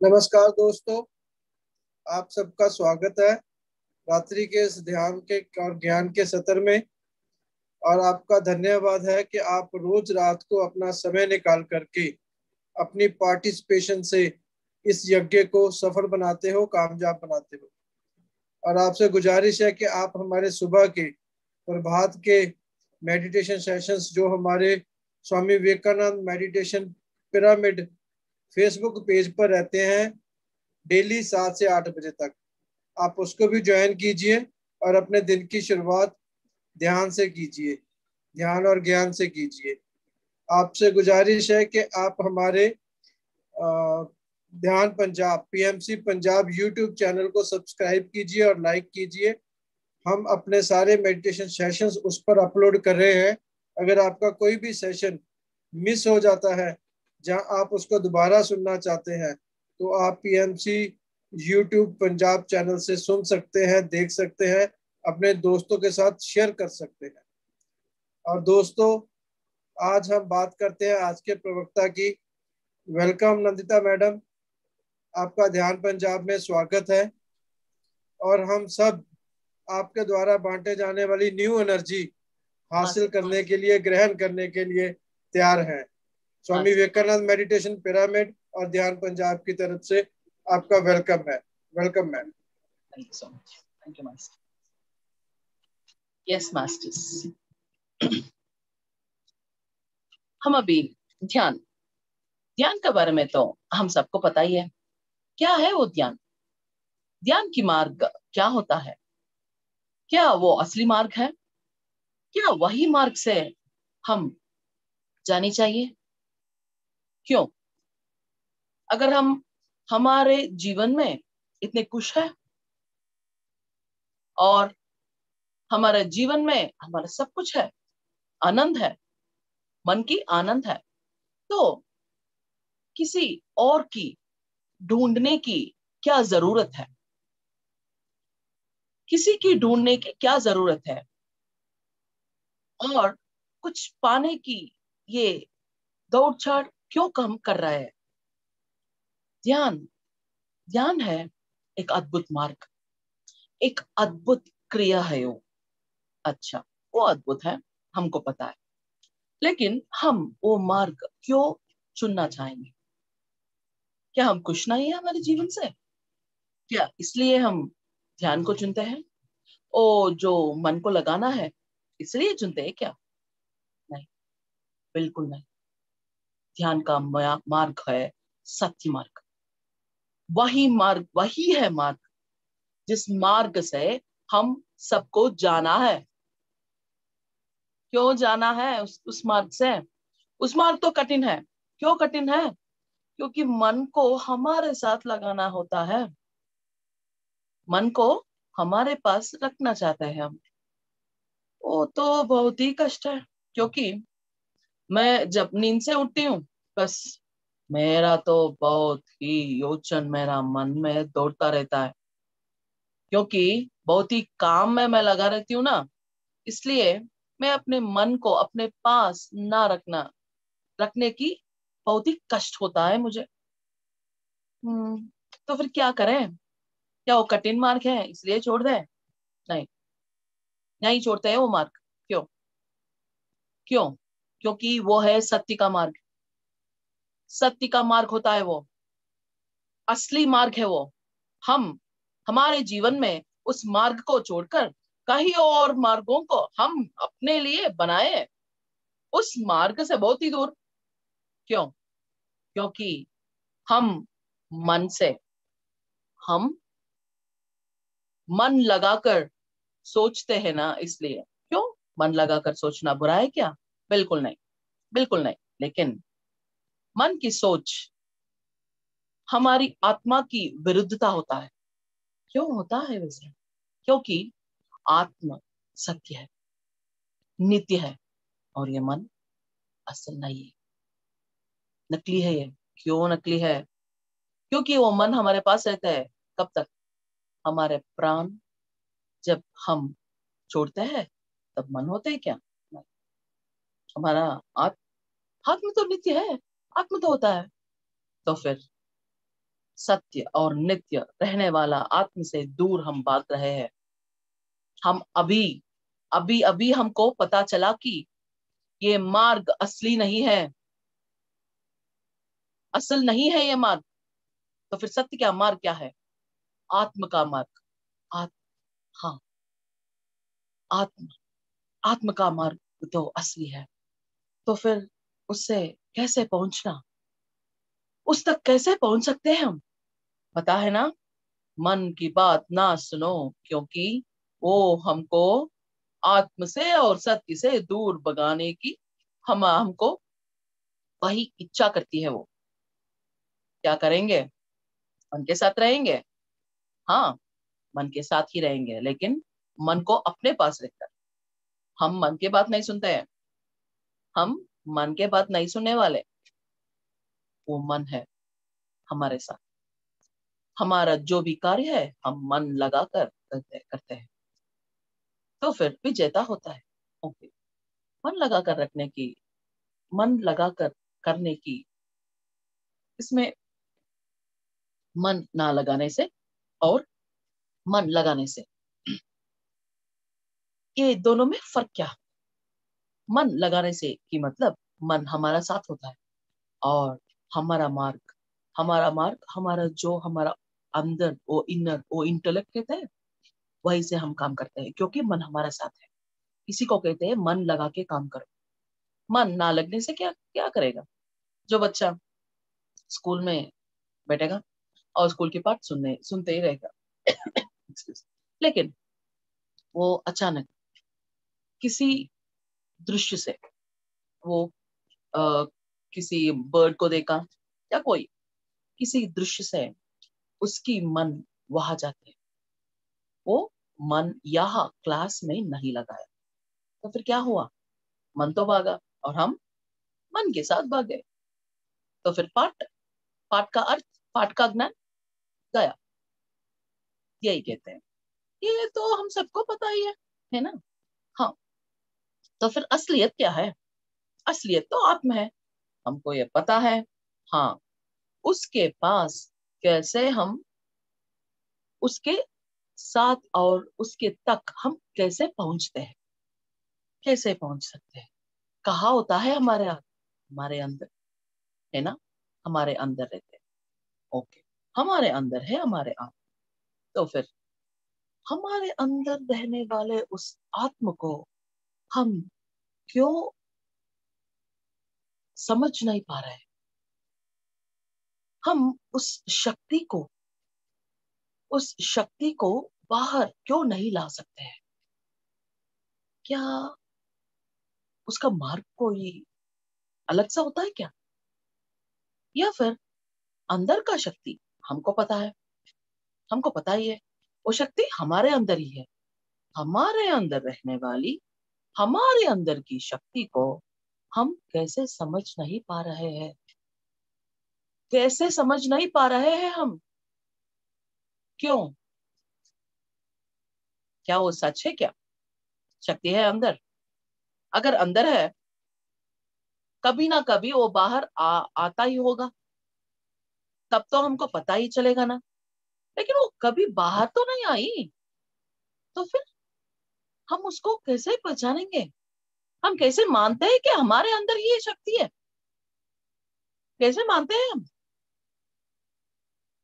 नमस्कार दोस्तों, आप सबका स्वागत है रात्रि के इस ध्यान के और ज्ञान के सत्र में। और आपका धन्यवाद है कि आप रोज रात को अपना समय निकाल करके अपनी पार्टिसिपेशन से इस यज्ञ को सफल बनाते हो, कामयाब बनाते हो। और आपसे गुजारिश है कि आप हमारे सुबह के प्रभात के मेडिटेशन सेशंस जो हमारे Swami Vivekananda meditation pyramid Facebook page पर रहते हैं डेली 7 से 8 बजे तक, आप उसको भी ज्वाइन कीजिए और अपने दिन की शुरुआत ध्यान से कीजिए, ध्यान और ज्ञान से कीजिए। आपसे गुजारिश है कि आप हमारे ध्यान Punjab PMC Punjab YouTube channel को सब्सक्राइब कीजिए और लाइक कीजिए। हम अपने सारे मेडिटेशन सेशंस उस पर अपलोड कर रहे हैं। अगर आपका कोई भी सेशन मिस हो जाता है, जहां आप उसको दोबारा सुनना चाहते हैं, तो आप पीएमसी यूट्यूब पंजाब चैनल से सुन सकते हैं, देख सकते हैं, अपने दोस्तों के साथ शेयर कर सकते हैं। और दोस्तों, आज हम बात करते हैं आज के प्रवक्ता की। वेलकम नंदिता मैडम, आपका ध्यान पंजाब में स्वागत है। और हम सब आपके द्वारा बांटे जाने वाली न्यू एनर्जी हासिल करने के लिए, ग्रहण करने के लिए तैयार हैं। स्वामी विवेकानंद मेडिटेशन पिरामिड और ध्यान पंजाब की तरफ से आपका वेलकम है। Welcome ma'am. Thank you so much. Thank you master. Yes masters, हम अभी ध्यान के बारे में तो हम सबको पता ही है। क्या है वो ध्यान? ध्यान की मार्ग क्या होता है? क्या वो असली मार्ग है? क्या वही मार्ग से हम जानी चाहिए? क्यों? अगर हम हमारे जीवन में इतने खुश हैं और हमारे जीवन में हमारा सब कुछ है, आनंद है, मन की आनंद है, तो किसी और की ढूंढने की क्या जरूरत है, किसी की ढूंढने की क्या जरूरत है, और कुछ पाने की ये दौड़ छाड़ क्यों कम कर रहा है। ध्यान, ध्यान है एक अद्भुत मार्ग, एक अद्भुत क्रिया है वो। अच्छा, वो अद्भुत है, हमको पता है, लेकिन हम वो मार्ग क्यों चुनना चाहेंगे? क्या हम खुश नहीं है हमारे जीवन से? क्या इसलिए हम ध्यान को चुनते हैं? ओ जो मन को लगाना है इसलिए चुनते हैं क्या? नहीं, बिल्कुल नहीं। ध्यान का मार्ग है सत्य मार्ग। वही मार्ग, वही है मार्ग जिस मार्ग से हम सबको जाना है। क्यों जाना है उस मार्ग से? उस मार्ग तो कठिन है। क्यों कठिन है? क्योंकि मन को हमारे साथ लगाना होता है। मन को हमारे पास रखना चाहते हैं हम। वो तो बहुत ही कष्ट है, क्योंकि मैं जब नींद से उठती हूँ, बस मेरा तो बहुत ही योचन मेरा मन में दौड़ता रहता है, क्योंकि बहुत ही काम में मैं लगा रहती हूँ ना, इसलिए मैं अपने मन को अपने पास ना रखने की बहुत ही कष्ट होता है मुझे। तो फिर क्या करें? क्या वो कठिन मार्ग है इसलिए छोड़ दें? नहीं, नहीं छोड़ते हैं वो मार्ग। क्यों? क्यों? क्योंकि वो है सत्य का मार्ग। सत्य का मार्ग होता है वो, असली मार्ग है वो। हम हमारे जीवन में उस मार्ग को छोड़कर कहीं और मार्गों को हम अपने लिए बनाए, उस मार्ग से बहुत ही दूर। क्यों? क्योंकि हम मन से, हम मन लगाकर सोचते हैं ना, इसलिए। क्यों? मन लगाकर सोचना बुरा है क्या? बिल्कुल नहीं, बिल्कुल नहीं। लेकिन मन की सोच हमारी आत्मा की विरुद्धता होता है। क्यों होता है वैसे? क्योंकि आत्मा सत्य है, नित्य है, और ये मन असल नहीं है, नकली है ये। क्यों नकली है? क्योंकि वो मन हमारे पास रहता है कब तक? हमारे प्राण जब हम छोड़ते हैं तब मन होते हैं क्या? नहीं। हमारा आत्म तो नित्य है, आत्म तो होता है। तो फिर सत्य और नित्य रहने वाला आत्म से दूर हम भाग रहे हैं। हम अभी अभी अभी हमको पता चला कि ये मार्ग असली नहीं है, असल नहीं है ये मार्ग। तो फिर सत्य क्या मार्ग क्या है? आत्म का मार्ग। आत्म, हाँ, आत्म, आत्म का मार्ग तो असली है। तो फिर उससे कैसे पहुंचना? उस तक कैसे पहुंच सकते हैं हम? पता है ना, मन की बात ना सुनो, क्योंकि वो हमको आत्म से और सत्य से दूर भगाने की हमको वही इच्छा करती है वो। क्या करेंगे? मन के साथ रहेंगे। हाँ, मन के साथ ही रहेंगे, लेकिन मन को अपने पास रखकर। हम मन की बात नहीं सुनते हैं, हम मन के बात नहीं सुनने वाले। वो मन है हमारे साथ। हमारा जो भी कार्य है हम मन लगाकर करते हैं, तो फिर विजेता होता है। ओके, मन लगाकर रखने की, मन लगाकर करने की, इसमें मन ना लगाने से और मन लगाने से, ये दोनों में फर्क क्या है? मन लगाने से की मतलब मन हमारा साथ होता है, और हमारा मार्ग, हमारा मार्ग, हमारा जो हमारा अंदर वो इनर वो इंटेलेक्ट कहते हैं, वही से हम काम करते हैं, क्योंकि मन हमारा साथ है। इसी को कहते हैं मन लगा के काम करो। मन ना लगने से क्या क्या करेगा? जो बच्चा स्कूल में बैठेगा और स्कूल की पाठ सुनते ही रहेगा, लेकिन वो अचानक किसी दृश्य से, वो आ, किसी बर्ड को देखा, या कोई किसी दृश्य से उसकी मन वहां जाते, वो मन यहाँ क्लास में नहीं लगाया, तो फिर क्या हुआ? मन तो भागा और हम मन के साथ भागे। तो फिर पाठ, पाठ का अर्थ, पाठ का ज्ञान गया। यही कहते हैं। ये तो हम सबको पता ही है ना। हाँ, तो फिर असलियत क्या है? असलियत तो आत्मा है, हमको ये पता है। हाँ, उसके पास कैसे हम उसके साथ और उसके तक हम कैसे पहुंचते हैं, कैसे पहुंच सकते हैं? कहाँ होता है? हमारे अंदर है ना, हमारे अंदर रहते हैं। ओके, हमारे अंदर है हमारे आत्मा। तो फिर हमारे अंदर रहने वाले उस आत्म को हम क्यों समझ नहीं पा रहे? हम उस शक्ति को बाहर क्यों नहीं ला सकते हैं? क्या उसका मार्ग कोई अलग सा होता है क्या? या फिर अंदर का शक्ति हमको पता है, हमको पता ही है, वो शक्ति हमारे अंदर ही है। हमारे अंदर रहने वाली हमारे अंदर की शक्ति को हम कैसे समझ नहीं पा रहे हैं? कैसे समझ नहीं पा रहे हैं हम? क्यों? क्या वो सच है क्या? शक्ति है अंदर? अगर अंदर है, कभी ना कभी वो बाहर आता ही होगा, तब तो हमको पता ही चलेगा ना। लेकिन वो कभी बाहर तो नहीं आई, तो फिर हम उसको कैसे पहचानेंगे? हम कैसे मानते हैं कि हमारे अंदर ही ये शक्ति है? कैसे मानते हैं हम?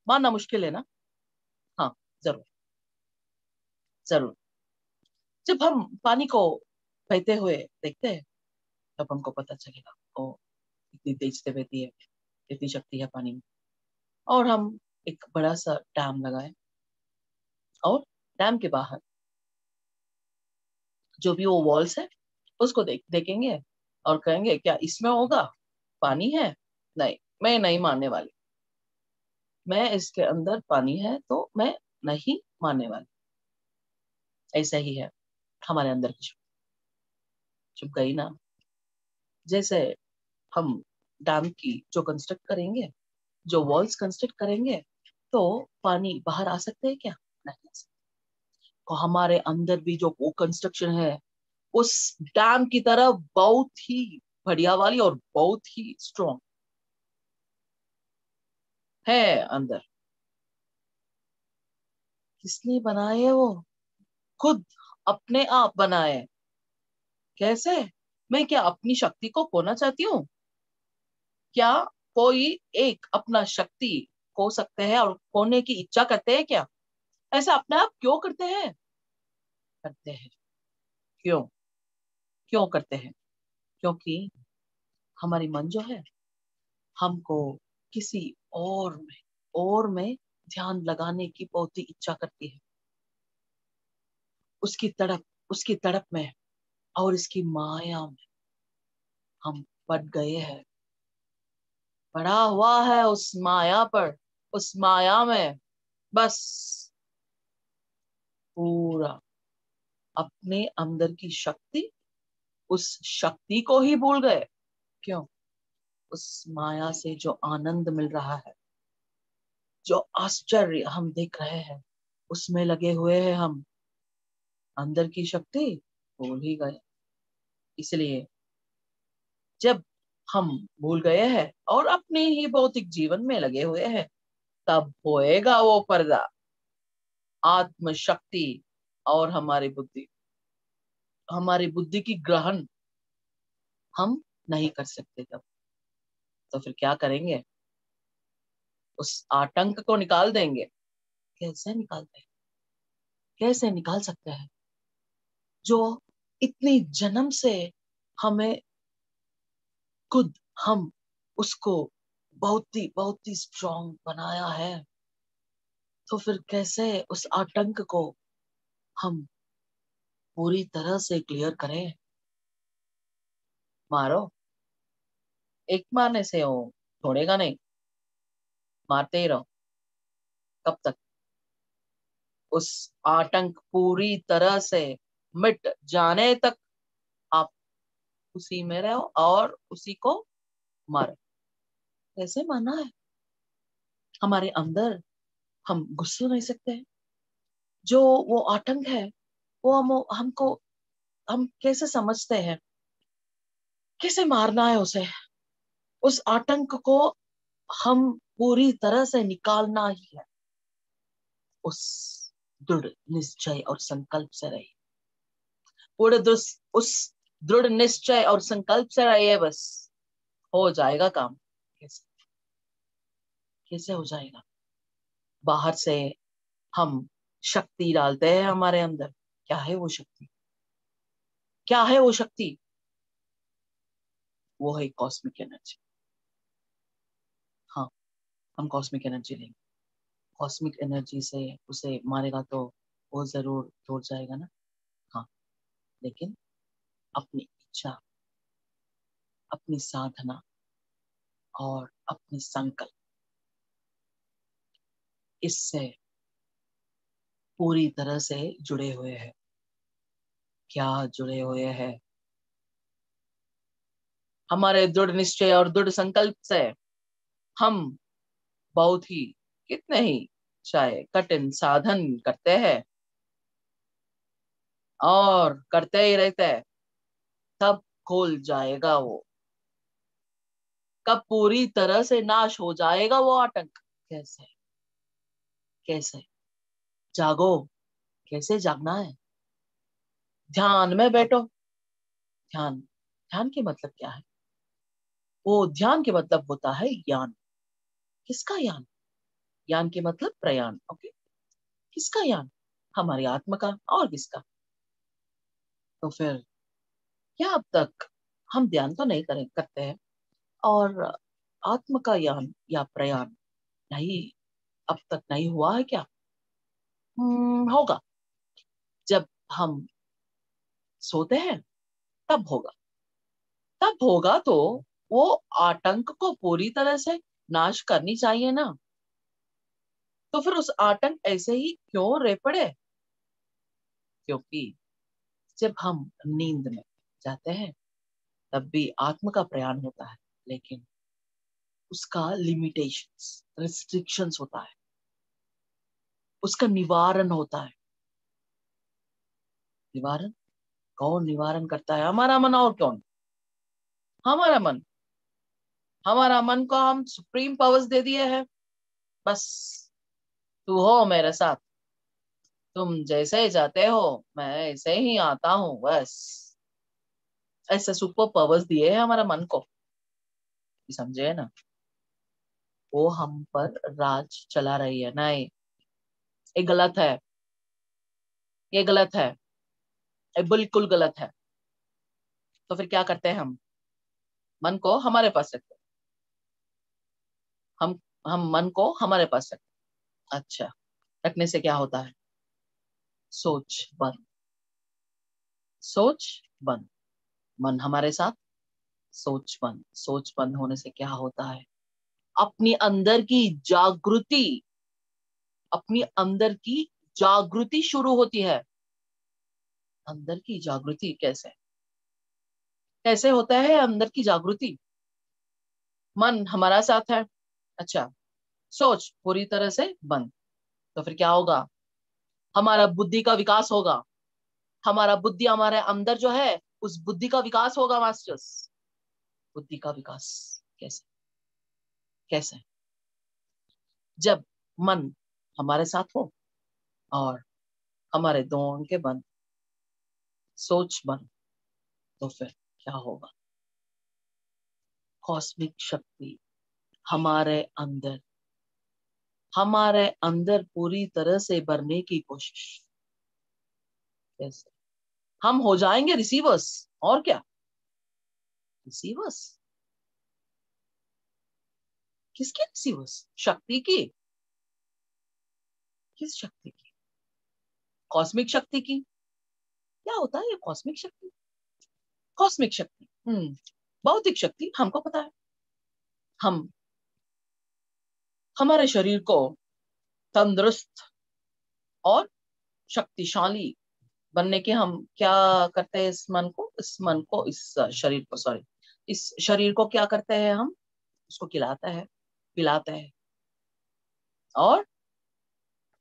मानना मुश्किल है ना। हाँ, जरूर जरूर। जब हम पानी को बहते हुए देखते हैं, तब हमको पता चलेगा ओ, इतनी तेज से बहती है, इतनी शक्ति है पानी में। और हम एक बड़ा सा डैम लगाए, और डैम के बाहर जो भी वो वॉल्स है, उसको देखेंगे और कहेंगे क्या इसमें होगा पानी है? नहीं, मैं नहीं मानने वाली। मैं इसके अंदर पानी है तो मैं नहीं मानने वाली। ऐसा ही है हमारे अंदर की चुप गई ना। जैसे हम डैम की जो कंस्ट्रक्ट करेंगे, जो वॉल्स कंस्ट्रक्ट करेंगे, तो पानी बाहर आ सकते हैं क्या? नहीं आ सकते। तो हमारे अंदर भी जो वो कंस्ट्रक्शन है, उस डैम की तरह बहुत ही बढ़िया वाली और बहुत ही स्ट्रॉन्ग है अंदर। किसने बनाए है वो? खुद अपने आप बनाए। कैसे? मैं क्या अपनी शक्ति को खोना चाहती हूँ? क्या कोई एक अपना शक्ति खो सकते हैं और खोने की इच्छा करते हैं क्या? ऐसा अपने आप क्यों करते हैं? करते हैं। क्यों? क्यों करते हैं? क्योंकि हमारी मन जो है, हमको किसी और में ध्यान लगाने की बहुत ही इच्छा करती है। उसकी तड़प में और इसकी माया में हम पड़ गए हैं, पड़ा हुआ है उस माया पर, उस माया में बस पूरा अपने अंदर की शक्ति, उस शक्ति को ही भूल गए। क्यों? उस माया से जो आनंद मिल रहा है, जो आश्चर्य हम देख रहे हैं, उसमें लगे हुए हैं हम। अंदर की शक्ति भूल ही गए। इसलिए जब हम भूल गए हैं और अपने ही भौतिक जीवन में लगे हुए हैं, तब होएगा वो पर्दा। आत्म शक्ति और हमारी बुद्धि की ग्रहण हम नहीं कर सकते तब। तो फिर क्या करेंगे? उस आतंक को निकाल देंगे। कैसे निकालते हैं? कैसे निकाल सकते हैं? जो इतनी जन्म से हमें खुद हम उसको बहुत ही स्ट्रांग बनाया है, तो फिर कैसे उस आतंक को हम पूरी तरह से क्लियर करें? मारो, एक मारने से हो छोड़ेगा नहीं, मारते ही रहो। कब तक? उस आतंक पूरी तरह से मिट जाने तक आप उसी में रहो और उसी को मारो। कैसे माना है? हमारे अंदर हम घुस नहीं सकते हैं, जो वो आतंक है वो हम कैसे समझते हैं, कैसे मारना है उसे, उस आतंक को हम पूरी तरह से निकालना ही है। उस दृढ़ निश्चय और संकल्प से रहिए, उस दृढ़ निश्चय और संकल्प से रहिए, बस हो जाएगा काम। कैसे कैसे हो जाएगा? बाहर से हम शक्ति डालते हैं हमारे अंदर। क्या है वो शक्ति? क्या है वो शक्ति? वो है कॉस्मिक एनर्जी। हाँ, हम कॉस्मिक एनर्जी लेंगे। कॉस्मिक एनर्जी से उसे मारेगा तो वो जरूर टूट जाएगा ना। हाँ, लेकिन अपनी इच्छा, अपनी साधना और अपनी संकल्प, इससे पूरी तरह से जुड़े हुए हैं। क्या जुड़े हुए हैं? हमारे दृढ़ निश्चय और दृढ़ संकल्प से हम बहुत ही, कितने ही चाहे कठिन साधन करते हैं और करते ही रहते हैं, तब खुल जाएगा वो, कब पूरी तरह से नाश हो जाएगा वो आतंक। कैसे? कैसे? जागो। कैसे जागना है? ध्यान में बैठो। ध्यान, ध्यान के मतलब क्या है? वो ध्यान के मतलब होता है ज्ञान। किसका ज्ञान? ज्ञान के मतलब प्रयाण। ओके, किसका ज्ञान? हमारी आत्मा का। और किसका? तो फिर क्या अब तक हम ध्यान तो नहीं करते हैं और आत्मा का ज्ञान या प्रयाण नहीं, अब तक नहीं हुआ है क्या? होगा। जब हम सोते हैं तब होगा। तब होगा तो वो आतंक को पूरी तरह से नाश करनी चाहिए ना। तो फिर उस आतंक ऐसे ही क्यों रह पड़े? क्योंकि जब हम नींद में जाते हैं तब भी आत्मा का प्रयाण होता है, लेकिन उसका लिमिटेशंस, रिस्ट्रिक्शंस होता है, उसका निवारण होता है। निवारण कौन निवारण करता है? हमारा मन। और कौन? हमारा मन। हमारा मन को हम सुप्रीम पावर्स दे दिए हैं। बस तू हो मेरे साथ, तुम जैसे जाते हो मैं ऐसे ही आता हूँ, बस ऐसे सुपर पावर्स दिए हैं हमारा मन को। समझे ना? वो हम पर राज चला रही है। नहीं, ये गलत है। ये गलत है। ये बिल्कुल गलत है। तो फिर क्या करते हैं हम? मन को हमारे पास रखते हैं। हम हम मन को हमारे पास रखते हैं। अच्छा, रखने से क्या होता है? सोच बंद। सोच बंद। मन हमारे साथ, सोच बंद। सोच बंद होने से क्या होता है? अपनी अंदर की जागृति, अपनी अंदर की जागृति शुरू होती है। अंदर की जागृति कैसे? कैसे होता है अंदर की जागृति? मन हमारा साथ है। अच्छा, सोच पूरी तरह से बंद। तो फिर क्या होगा? हमारा बुद्धि का विकास होगा। हमारा बुद्धि, हमारे अंदर जो है उस बुद्धि का विकास होगा मास्टर्स। बुद्धि का विकास कैसे? कैसे? जब मन हमारे साथ हो और हमारे दो आंखें बंद, सोच बंद, तो फिर क्या होगा? कॉस्मिक शक्ति हमारे अंदर, हमारे अंदर पूरी तरह से भरने की कोशिश। कैसे? हम हो जाएंगे रिसीवर्स। और क्या? रिसीवर्स। किसके रिसीवर्स? शक्ति की। किस शक्ति की? कॉस्मिक शक्ति की। क्या होता है ये कॉस्मिक शक्ति? कॉस्मिक शक्ति भौतिक शक्ति हमको पता है। हम हमारे शरीर को तंदुरुस्त और शक्तिशाली बनने के हम क्या करते हैं? इस शरीर को, सॉरी, इस शरीर को क्या करते हैं हम? उसको खिलाते हैं, पिलाते हैं और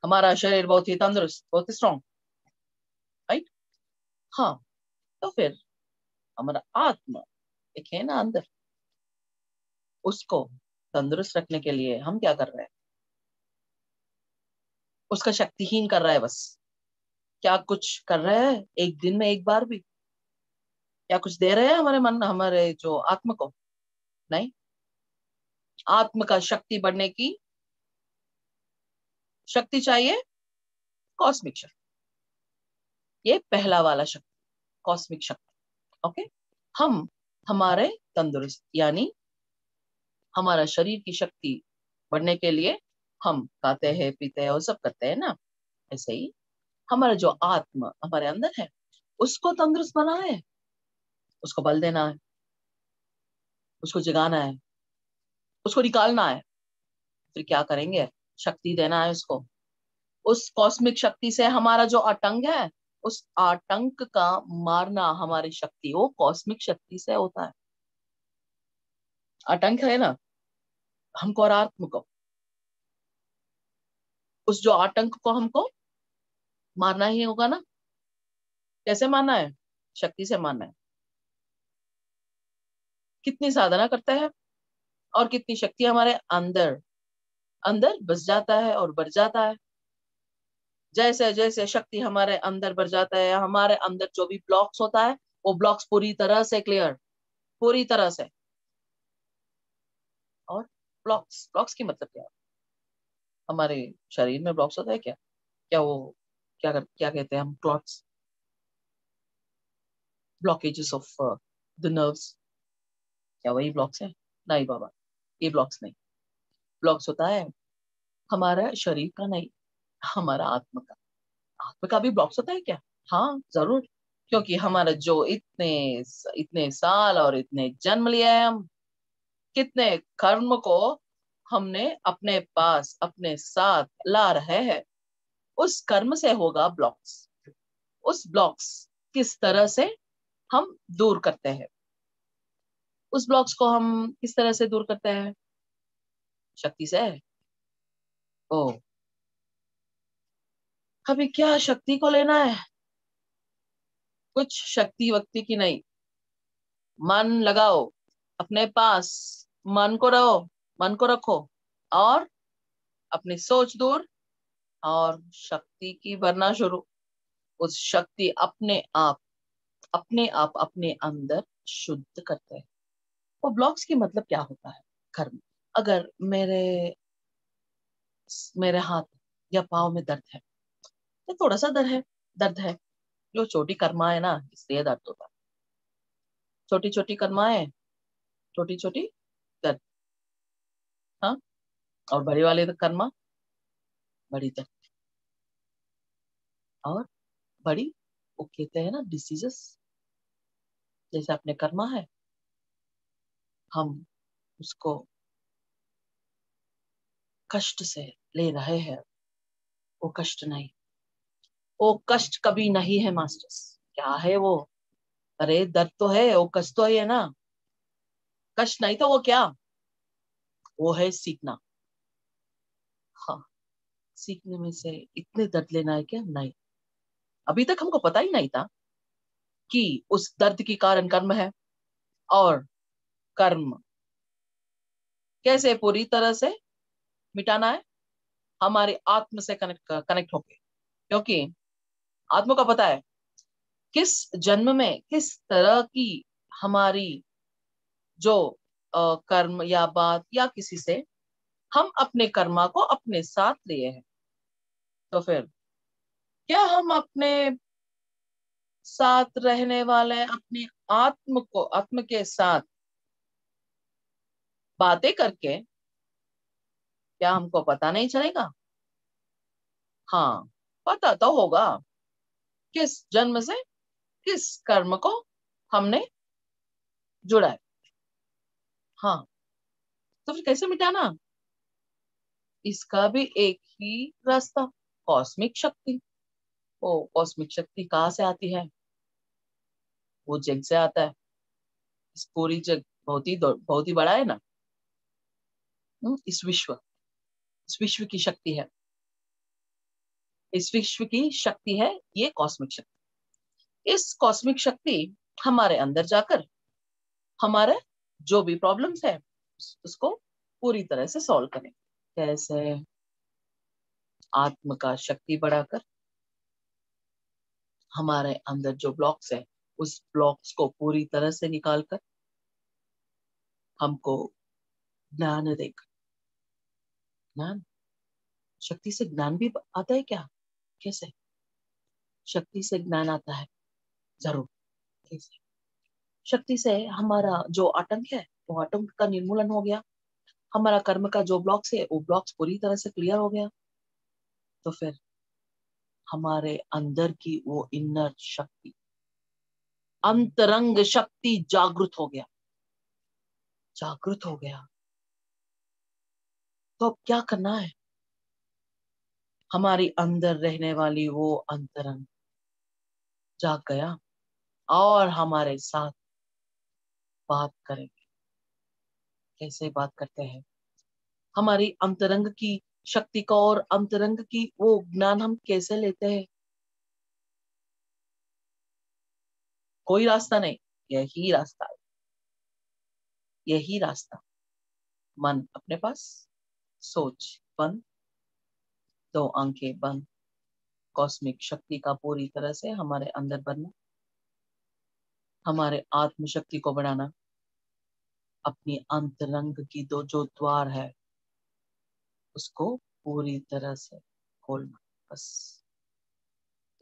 हमारा शरीर बहुत ही तंदुरुस्त, बहुत ही स्ट्रॉन्ग, राइट। हाँ, तो फिर हमारा आत्मा एक है ना अंदर, उसको तंदुरुस्त रखने के लिए हम क्या कर रहे हैं? उसका शक्तिहीन कर रहा है बस। क्या कुछ कर रहे हैं एक दिन में एक बार भी? क्या कुछ दे रहे हैं हमारे मन, हमारे जो आत्मा को? नहीं। आत्मा का शक्ति बढ़ने की शक्ति चाहिए, कॉस्मिक शक्ति। ये पहला वाला शक्ति, कॉस्मिक शक्ति। ओके। हम हमारे तंदुरुस्त यानी हमारा शरीर की शक्ति बढ़ने के लिए हम खाते हैं, पीते हैं और सब करते हैं ना। ऐसे ही हमारा जो आत्मा हमारे अंदर है, उसको तंदुरुस्त बनाना है, उसको बल देना है, उसको जगाना है, उसको निकालना है। फिर क्या करेंगे? शक्ति देना है उसको। उस कॉस्मिक शक्ति से हमारा जो आतंक है, उस आतंक का मारना हमारी शक्ति, वो कॉस्मिक शक्ति से होता है। आतंक है ना हमको और आत्म को, उस जो आतंक को हमको मारना ही होगा ना। कैसे मारना है? शक्ति से मारना है। कितनी साधना करते हैं और कितनी शक्ति हमारे अंदर अंदर बस जाता है और बढ़ जाता है। जैसे जैसे शक्ति हमारे अंदर बढ़ जाता है, हमारे अंदर जो भी ब्लॉक्स होता है, वो ब्लॉक्स पूरी तरह से क्लियर, पूरी तरह से। और ब्लॉक्स, ब्लॉक्स की मतलब क्या? हमारे शरीर में ब्लॉक्स होता है क्या? क्या वो क्या कहते हैं हम? Clots, blockages of the nerves, क्या वही ब्लॉक्स है? नहीं बाबा, ये ब्लॉक्स नहीं। ब्लॉक्स होता है हमारा शरीर का नहीं, हमारा आत्मा का। आत्मा का भी ब्लॉक्स होता है क्या? हाँ जरूर। क्योंकि हमारा जो इतने इतने साल और इतने जन्म लिया है हम, कितने कर्म को हमने अपने पास अपने साथ ला रहे हैं, उस कर्म से होगा ब्लॉक्स। उस ब्लॉक्स किस तरह से हम दूर करते हैं? उस ब्लॉक्स को हम किस तरह से दूर करते हैं? शक्ति से। ओ, अभी क्या शक्ति को लेना है? कुछ शक्ति वक्ति की नहीं। मन लगाओ अपने पास, मन को रहो, मन को रखो, और अपनी सोच दूर, और शक्ति की भरना शुरू। उस शक्ति अपने आप अपने अंदर शुद्ध करते हैं। वो ब्लॉक्स की मतलब क्या होता है? कर्म। अगर मेरे मेरे हाथ या पाँव में दर्द है, तो थोड़ा सा दर्द है, जो छोटी कर्मा है ना, इसलिए दर्द होता है। छोटी छोटी कर्माएं, छोटी छोटी दर्द। हाँ। और बड़ी वाले तो कर्मा, बड़ी दर्द। और बड़ी, वो कहते हैं ना डिसीजेस। जैसे अपने कर्मा है, हम उसको कष्ट से ले रहे हैं। वो कष्ट नहीं, वो कष्ट कभी नहीं है मास्टर्स। क्या है वो? अरे दर्द तो है, वो कष्ट तो है ना। कष्ट नहीं तो वो क्या? वो है सीखना। हाँ, सीखने में से इतने दर्द लेना है क्या? नहीं। अभी तक हमको पता ही नहीं था कि उस दर्द की कारण कर्म है, और कर्म कैसे पूरी तरह से मिटाना है? हमारी आत्म से कनेक्ट कनेक्ट होके। क्योंकि आत्मा का पता है किस जन्म में किस तरह की हमारी जो कर्म या बात या किसी से हम अपने कर्मा को अपने साथ लिए हैं। तो फिर क्या हम अपने साथ रहने वाले अपने आत्म के साथ बातें करके, क्या हमको पता नहीं चलेगा? हाँ, पता तो होगा किस जन्म से किस कर्म को हमने जुड़ा है। हाँ, तो फिर कैसे मिटाना? इसका भी एक ही रास्ता, कॉस्मिक शक्ति। वो कॉस्मिक शक्ति कहाँ से आती है? वो जग से आता है। इस पूरी जग बहुत ही बड़ा है ना। इस विश्व की शक्ति है। इस विश्व की शक्ति है ये कॉस्मिक शक्ति। इस कॉस्मिक शक्ति हमारे अंदर जाकर हमारे जो भी प्रॉब्लम्स है उसको पूरी तरह से सॉल्व करें। कैसे? आत्म का शक्ति बढ़ाकर हमारे अंदर जो ब्लॉक्स है उस ब्लॉक्स को पूरी तरह से निकालकर हमको ज्ञान देकर। ज्ञान, शक्ति से ज्ञान भी आता है क्या? कैसे? शक्ति से ज्ञान आता है जरूर। कैसे? शक्ति से हमारा जो आतंक है वो आतंक का निर्मूलन हो गया, हमारा कर्म का जो ब्लॉक्स है वो ब्लॉक्स पूरी तरह से क्लियर हो गया, तो फिर हमारे अंदर की वो इनर शक्ति, अंतरंग शक्ति जागृत हो गया। जागृत हो गया तो अब क्या करना है? हमारी अंदर रहने वाली वो अंतरंग जाग गया और हमारे साथ बात करेंगे। कैसे बात करते हैं? हमारी अंतरंग की शक्ति का और अंतरंग की वो ज्ञान हम कैसे लेते हैं? कोई रास्ता नहीं, यही रास्ता है, यही रास्ता। मन अपने पास, सोच बंद, दो आंखें बंद, कॉस्मिक शक्ति का पूरी तरह से हमारे अंदर बनना, हमारे आत्म शक्ति को बढ़ाना, अपनी अंतरंग की दो जो द्वार है उसको पूरी तरह से खोलना। बस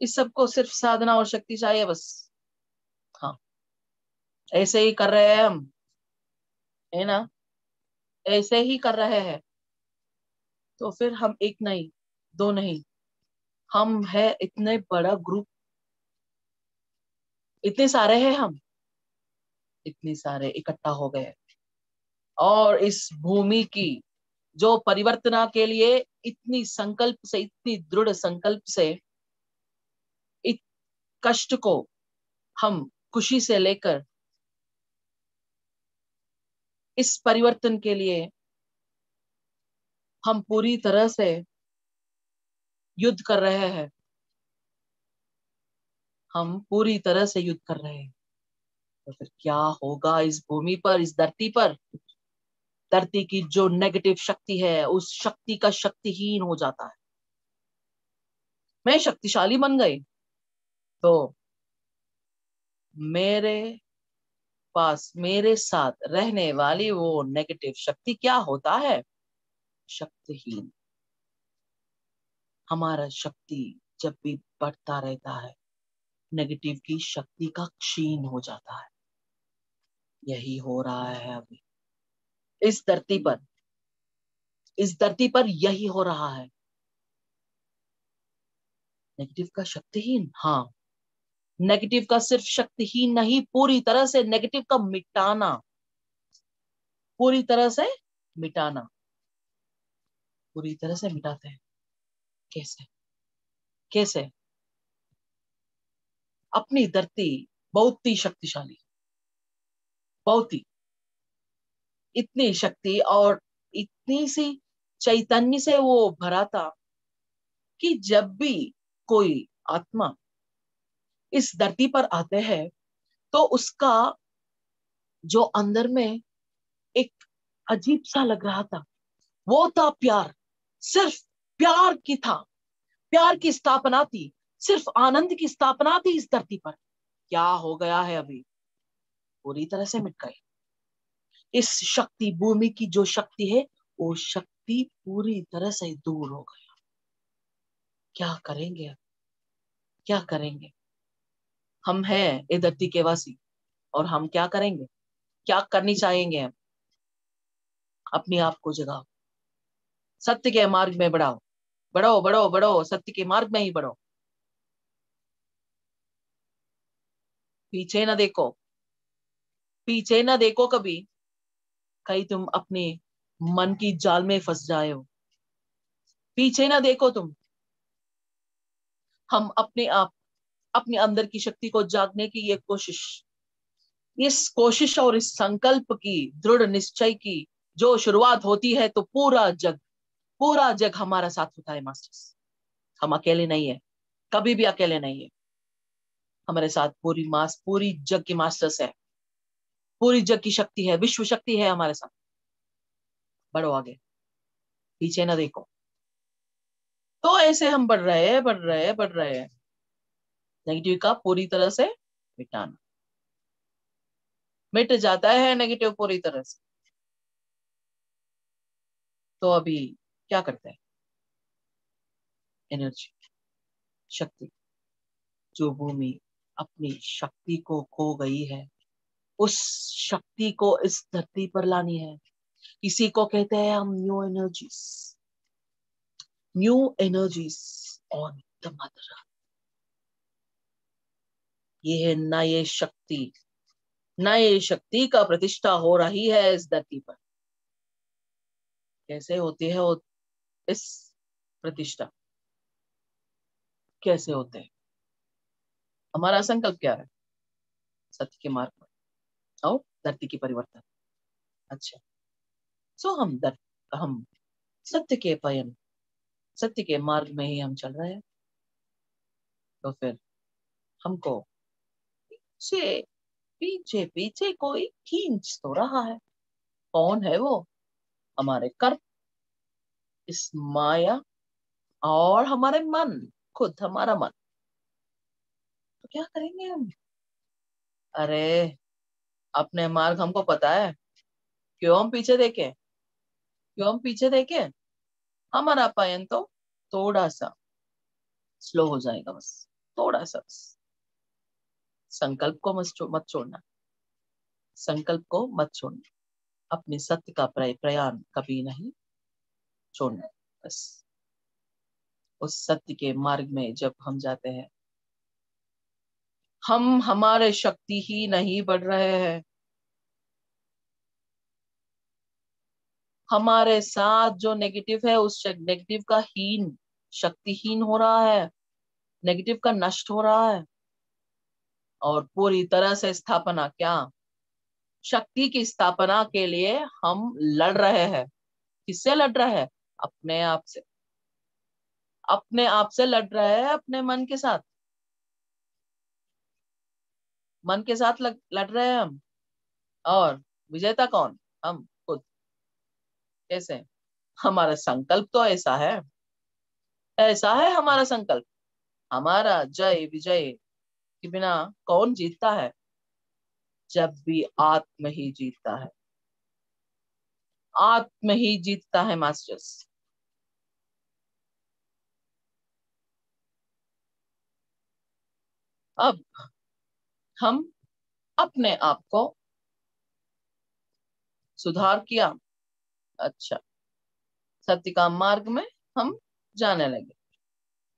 इस सबको सिर्फ साधना और शक्ति चाहिए बस। हाँ, ऐसे ही कर रहे हैं हम, है ना? ऐसे ही कर रहे हैं तो फिर हम एक नहीं, दो नहीं, हम है इतने बड़ा ग्रुप, इतने सारे हैं हम, इतने सारे इकट्ठा हो गए और इस भूमि की जो परिवर्तना के लिए इतनी संकल्प से, इतनी दृढ़ संकल्प से इस कष्ट को हम खुशी से लेकर इस परिवर्तन के लिए हम पूरी तरह से युद्ध कर रहे हैं। हम पूरी तरह से युद्ध कर रहे हैं तो फिर क्या होगा इस भूमि पर, इस धरती पर? धरती की जो नेगेटिव शक्ति है उस शक्ति का शक्तिहीन हो जाता है। मैं शक्तिशाली बन गई तो मेरे पास, मेरे साथ रहने वाली वो नेगेटिव शक्ति क्या होता है? शक्तिहीन। हमारा शक्ति जब भी बढ़ता रहता है नेगेटिव की शक्ति का क्षीण हो जाता है। यही हो रहा है अभी इस धरती पर, इस धरती पर यही हो रहा है। नेगेटिव का शक्तिहीन, हाँ, नेगेटिव का सिर्फ शक्तिहीन नहीं, पूरी तरह से नेगेटिव का मिटाना, पूरी तरह से मिटाना, पूरी तरह से मिटाते हैं। कैसे? कैसे? अपनी धरती बहुत ही शक्तिशाली, बहुत ही, इतनी शक्ति और इतनी सी चैतन्य से वो भरा था कि जब भी कोई आत्मा इस धरती पर आते हैं तो उसका जो अंदर में एक अजीब सा लग रहा था वो था प्यार। सिर्फ प्यार की था, प्यार की स्थापना थी, सिर्फ आनंद की स्थापना थी इस धरती पर। क्या हो गया है अभी? पूरी तरह से मिट गई। इस शक्ति, भूमि की जो शक्ति है वो शक्ति पूरी तरह से दूर हो गया। क्या करेंगे अब? क्या करेंगे? हम हैं ये धरती के वासी और हम क्या करेंगे? क्या करनी चाहेंगे हम? अपने आप को जगाओ, सत्य के मार्ग में बढ़ाओ, बढ़ो बढ़ो बढ़ो, सत्य के मार्ग में ही बढ़ो। पीछे ना देखो, पीछे ना देखो कभी, कहीं तुम अपने मन की जाल में फंस जाए हो। पीछे ना देखो तुम। हम अपने आप, अपने अंदर की शक्ति को जागने की ये कोशिश, इस कोशिश और इस संकल्प की, दृढ़ निश्चय की जो शुरुआत होती है तो पूरा जग, पूरा जग हमारा साथ होता है मास्टर्स। हम अकेले नहीं है, कभी भी अकेले नहीं है। हमारे साथ पूरी जग की मास्टर्स है, पूरी जग की शक्ति है, विश्व शक्ति है हमारे साथ। बढ़ो आगे, पीछे ना देखो। तो ऐसे हम बढ़ रहे हैं, बढ़ रहे हैं, बढ़ रहे हैं। नेगेटिव का पूरी तरह से मिटाना, मिट जाता है नेगेटिव पूरी तरह से। तो अभी क्या करते हैं? एनर्जी, शक्ति, जो भूमि अपनी शक्ति को खो गई है, उस शक्ति को इस धरती पर लानी है। इसी को कहते हैं हम new energies on the mother. ये है नए शक्ति, नए शक्ति का प्रतिष्ठा हो रही है इस धरती पर। कैसे होती है वो इस प्रतिष्ठा, कैसे होते हैं? हमारा संकल्प क्या है? सत्य के मार्ग पर और धरती की परिवर्तन। अच्छा, सो हम सत्य के पयन, सत्य के मार्ग में ही हम चल रहे हैं। तो फिर हमको पीछे पीछे पीछे कोई खींच तो रहा है। कौन है वो? हमारे कर्म, इस माया और हमारे मन, खुद हमारा मन। तो क्या करेंगे हम? अरे, अपने मार्ग हमको पता है। क्यों हम पीछे देखे? क्यों हम पीछे देखे? हमारा पयन तो थोड़ा सा स्लो हो जाएगा, बस थोड़ा सा। बस संकल्प को मत छोड़ना, संकल्प को मत छोड़ना। अपने सत्य का प्रयाण कभी नहीं छोड़ना। बस उस सत्य के मार्ग में जब हम जाते हैं, हम हमारे शक्ति ही नहीं बढ़ रहे हैं, हमारे साथ जो नेगेटिव है उस नेगेटिव का शक्तिहीन हो रहा है, नेगेटिव का नष्ट हो रहा है। और पूरी तरह से स्थापना, क्या शक्ति की स्थापना के लिए हम लड़ रहे हैं। किससे लड़ रहे हैं? अपने आप से, अपने आप से लड़ रहे हैं, अपने मन के साथ। मन के साथ लड़ रहे हैं हम। और विजेता कौन? हम खुद। कैसे? हमारा संकल्प तो ऐसा है, ऐसा है हमारा संकल्प। हमारा जय विजय के बिना कौन जीतता है? जब भी आत्म ही जीतता है, आत्म ही जीतता है मास्टर्स। अब हम अपने आप को सुधार किया। अच्छा, सत्य का मार्ग में हम जाने लगे।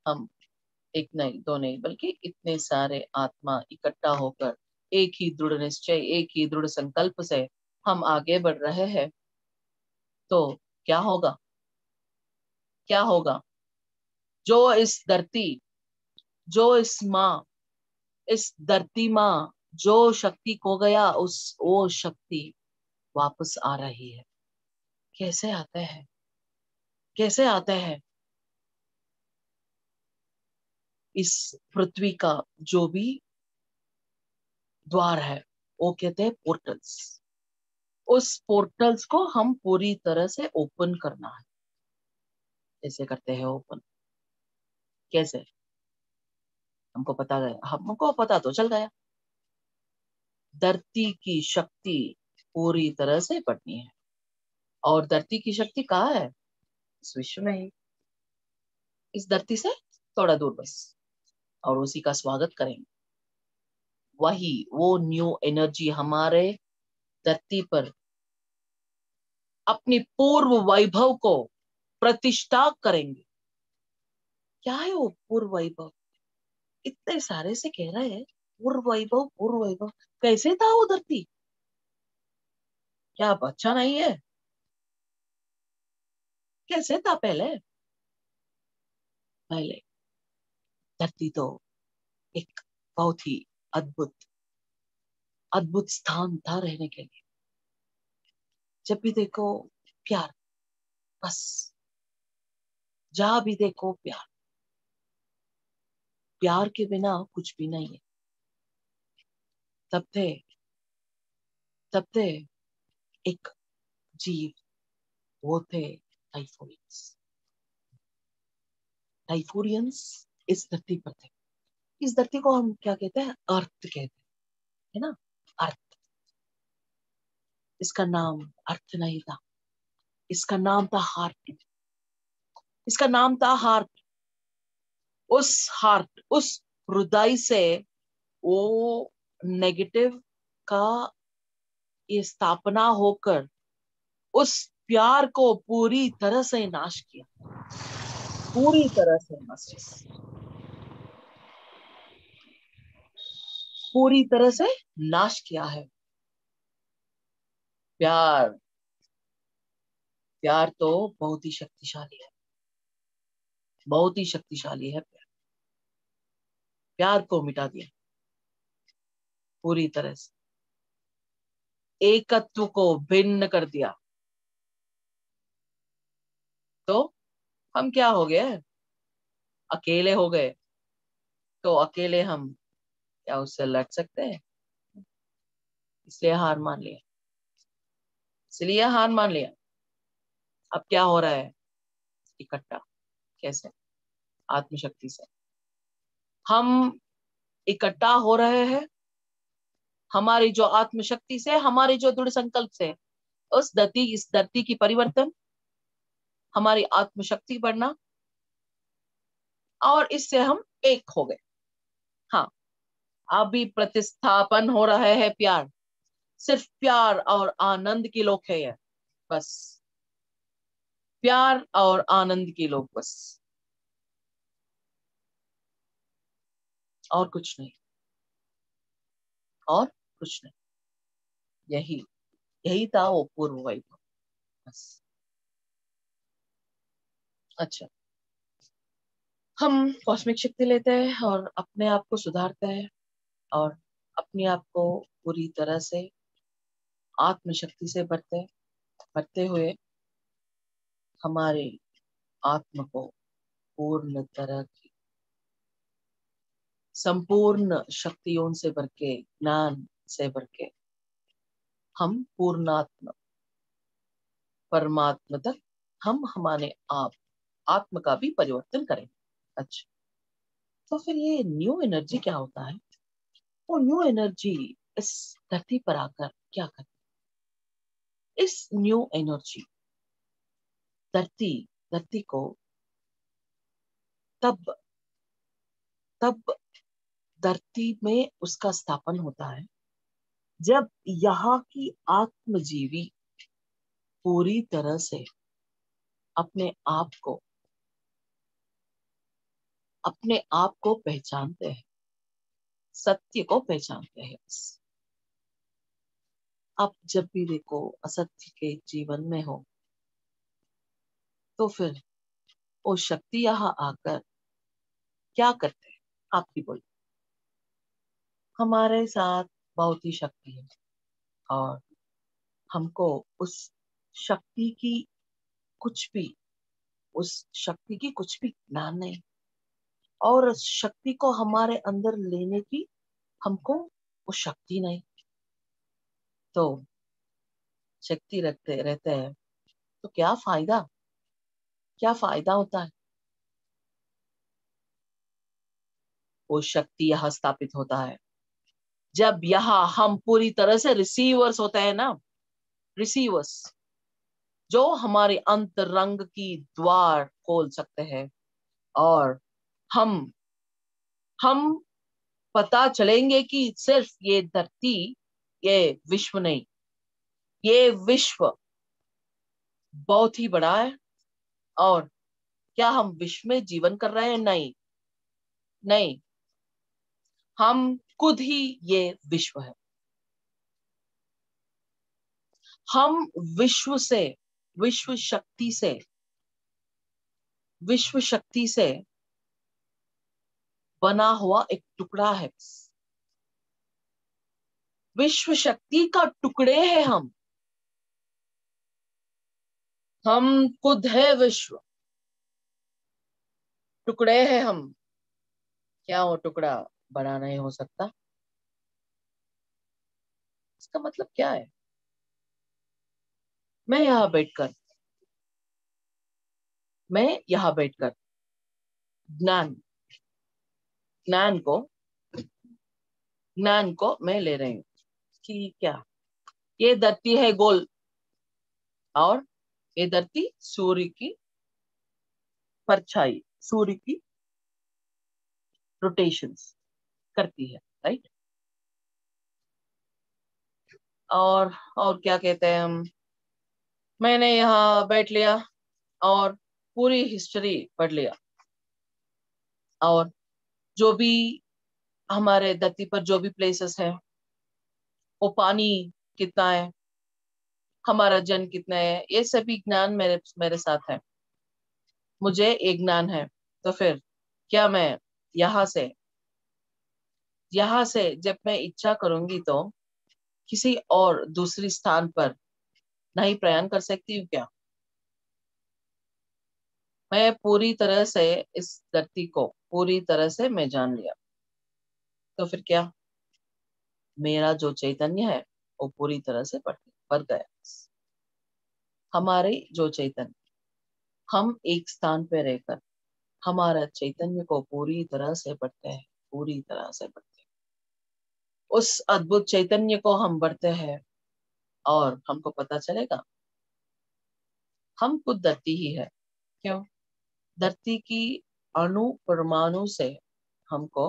हम एक नहीं, दो नहीं, बल्कि इतने सारे आत्मा इकट्ठा होकर एक ही दृढ़ निश्चय, एक ही दृढ़ संकल्प से हम आगे बढ़ रहे हैं। तो क्या होगा? क्या होगा? जो इस धरती, जो इस धरती माँ जो शक्ति खो गया, वो शक्ति वापस आ रही है। कैसे आते हैं? कैसे आते हैं? इस पृथ्वी का जो भी द्वार है, वो कहते हैं पोर्टल्स। उस पोर्टल्स को हम पूरी तरह से ओपन करना है। कैसे करते हैं ओपन? कैसे? हमको पता तो चल गया। धरती की शक्ति पूरी तरह से बढ़नी है। और धरती की शक्ति कहाँ है? इस विश्व में ही, इस धरती से थोड़ा दूर बस। और उसी का स्वागत करेंगे। वही वो न्यू एनर्जी हमारे धरती पर अपनी पूर्व वैभव को प्रतिष्ठा करेंगे। क्या है वो पूर्व वैभव? इतने सारे से कह रहे हैं पूर्व वैभव, पूर्व वैभव। कैसे था वो धरती? क्या अब अच्छा नहीं है? कैसे था पहले? पहले धरती तो एक बहुत ही अद्भुत अद्भुत स्थान था रहने के लिए। जब भी देखो प्यार, बस जहां भी देखो प्यार। प्यार के बिना कुछ भी नहीं है। तब थे एक जीव, वो थे टाइफोइड्स। टाइफोरियंस इस धरती पर थे। इस धरती को हम क्या कहते हैं? अर्थ कहते हैं, है ना? अर्थ। इसका नाम अर्थ नहीं था, इसका नाम था हार्ट। इसका नाम था हार्ट। उस हृदय से वो नेगेटिव का ये स्थापना होकर उस प्यार को पूरी तरह से नाश किया, पूरी तरह से नाश, पूरी तरह से नाश किया है। प्यार, प्यार तो बहुत ही शक्तिशाली है, बहुत ही शक्तिशाली है। प्यार, प्यार को मिटा दिया पूरी तरह से, एकत्व को भिन्न कर दिया। तो हम क्या हो गए? अकेले हो गए। तो अकेले हम क्या उससे लड़ सकते हैं? इसलिए हार मान लिया, इसलिए हार मान लिया। अब क्या हो रहा है? इकट्ठा। कैसे? आत्मशक्ति से हम इकट्ठा हो रहे हैं। हमारी जो आत्मशक्ति से, हमारी जो दृढ़ संकल्प से, इस धरती की परिवर्तन, हमारी आत्मशक्ति बढ़ना, और इससे हम एक हो गए। हाँ, अभी प्रतिस्थापन हो रहा है प्यार। सिर्फ प्यार और आनंद की लोक है यह, बस प्यार और आनंद की लोक, बस और कुछ नहीं, और कुछ नहीं। यही यही था वो पूर्व वैभव, बस। अच्छा, हम कॉस्मिक शक्ति लेते हैं और अपने आप को सुधारते हैं, और अपने आप को पूरी तरह से आत्मशक्ति से भरते हुए हमारे आत्म को पूर्ण तरह की संपूर्ण शक्तियों से भर के, ज्ञान से भर के, हम पूर्णात्म परमात्मा तक हम हमारे आप आत्म का भी परिवर्तन करें। अच्छा, तो फिर ये न्यू एनर्जी क्या होता है? वो न्यू एनर्जी इस धरती पर आकर क्या करती है? इस न्यू एनर्जी धरती धरती को तब तब धरती में उसका स्थापन होता है जब यहाँ की आत्मजीवी पूरी तरह से अपने आप को पहचानते हैं, सत्य को पहचानते हैं। आप जब भी देखो असत्य के जीवन में हो, तो फिर वो शक्ति यहाँ आकर क्या करते हैं? आपकी बोली, हमारे साथ बहुत ही शक्ति है, और हमको उस शक्ति की कुछ भी उस शक्ति की कुछ भी ज्ञान नहीं, और उस शक्ति को हमारे अंदर लेने की हमको वो शक्ति नहीं। तो शक्ति रखते रहते हैं तो क्या फायदा? क्या फायदा होता है? वो शक्ति यहाँ स्थापित होता है जब यहाँ हम पूरी तरह से रिसीवर्स होते हैं ना, रिसीवर्स, जो हमारे अंतरंग की द्वार खोल सकते हैं, और हम हम पता चलेंगे कि सिर्फ ये धरती, ये विश्व नहीं, ये विश्व बहुत ही बड़ा है। और क्या हम विश्व में जीवन कर रहे हैं? नहीं, नहीं, हम खुद ही ये विश्व है। हम विश्व से, विश्व शक्ति से, विश्व शक्ति से बना हुआ एक टुकड़ा है। विश्व शक्ति का टुकड़े हैं हम खुद है विश्व, टुकड़े हैं हम। क्या वो टुकड़ा बड़ा नहीं हो सकता? इसका मतलब क्या है? मैं यहाँ बैठकर मैं यहाँ बैठकर ज्ञान ज्ञान को ज्ञान को मैं ले रही हूँ कि क्या ये धरती है गोल, और ये धरती सूर्य की परछाई, सूर्य की रोटेशंस करती है, राइट? और क्या कहते हैं हम, मैंने यहाँ बैठ लिया और पूरी हिस्ट्री पढ़ लिया, और जो भी हमारे धरती पर जो भी प्लेसेस है, वो पानी कितना है, हमारा जन कितना है, ये सभी ज्ञान मेरे मेरे साथ है। मुझे एक ज्ञान है, तो फिर क्या मैं यहाँ से यहाँ से जब मैं इच्छा करूंगी तो किसी और दूसरी स्थान पर नहीं प्रयाण कर सकती हूँ क्या? मैं पूरी तरह से इस धरती को पूरी तरह से मैं जान लिया, तो फिर क्या मेरा जो चैतन्य है वो पूरी तरह से बढ़ गया। हमारे जो चैतन्य, हम एक स्थान पे रहकर हमारा चैतन्य को पूरी तरह से बढ़ते हैं, पूरी तरह से बढ़ते हैं। उस अद्भुत चैतन्य को हम बढ़ते हैं, और हमको पता चलेगा हम खुद धरती ही है। क्यों? धरती की अणु परमाणु से हमको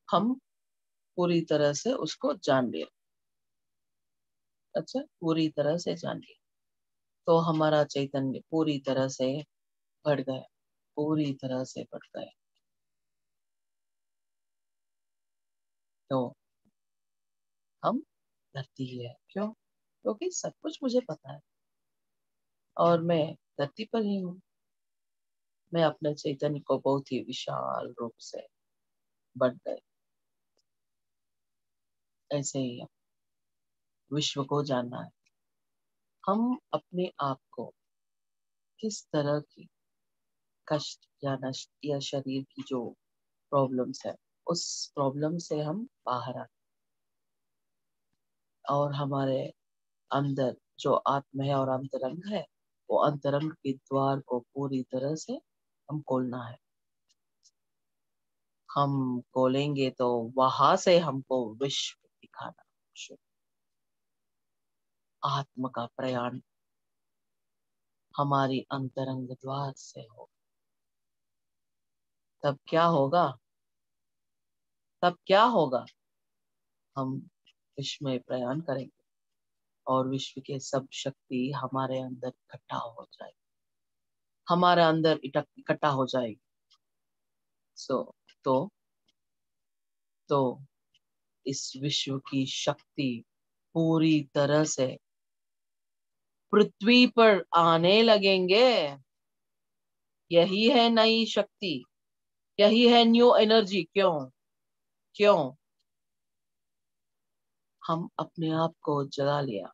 हम पूरी तरह से उसको जान लिया। अच्छा, पूरी तरह से जान लिया तो हमारा चैतन्य पूरी तरह से बढ़ गया, पूरी तरह से बढ़ गया। तो हम धरती ही है। क्यों? क्योंकि सब कुछ मुझे पता है, और मैं धरती पर ही हूँ। मैं अपने चैतन्य को बहुत ही विशाल रूप से बढ़ गए। ऐसे ही विश्व को जानना है। हम अपने आप को किस तरह की कष्ट या नष्ट या शरीर की जो प्रॉब्लम्स है, उस प्रॉब्लम से हम बाहर आए, और हमारे अंदर जो आत्मा है और अंतरंग है, वो अंतरंग के द्वार को पूरी तरह से हम खोलना है। हम खोलेंगे तो वहां से हमको विश्व दिखाना शुरू। आत्म का प्रयाण हमारी अंतरंग द्वार से हो। तब क्या होगा? तब क्या होगा? हम विश्व में प्रयाण करेंगे, और विश्व के सब शक्ति हमारे अंदर इकट्ठा हो जाएगी, हमारे अंदर इकट्ठा हो जाएगी। सो तो तो इस विश्व की शक्ति पूरी तरह से पृथ्वी पर आने लगेंगे। यही है नई शक्ति, यही है न्यू एनर्जी। क्यों? क्यों? हम अपने आप को जगा लिया,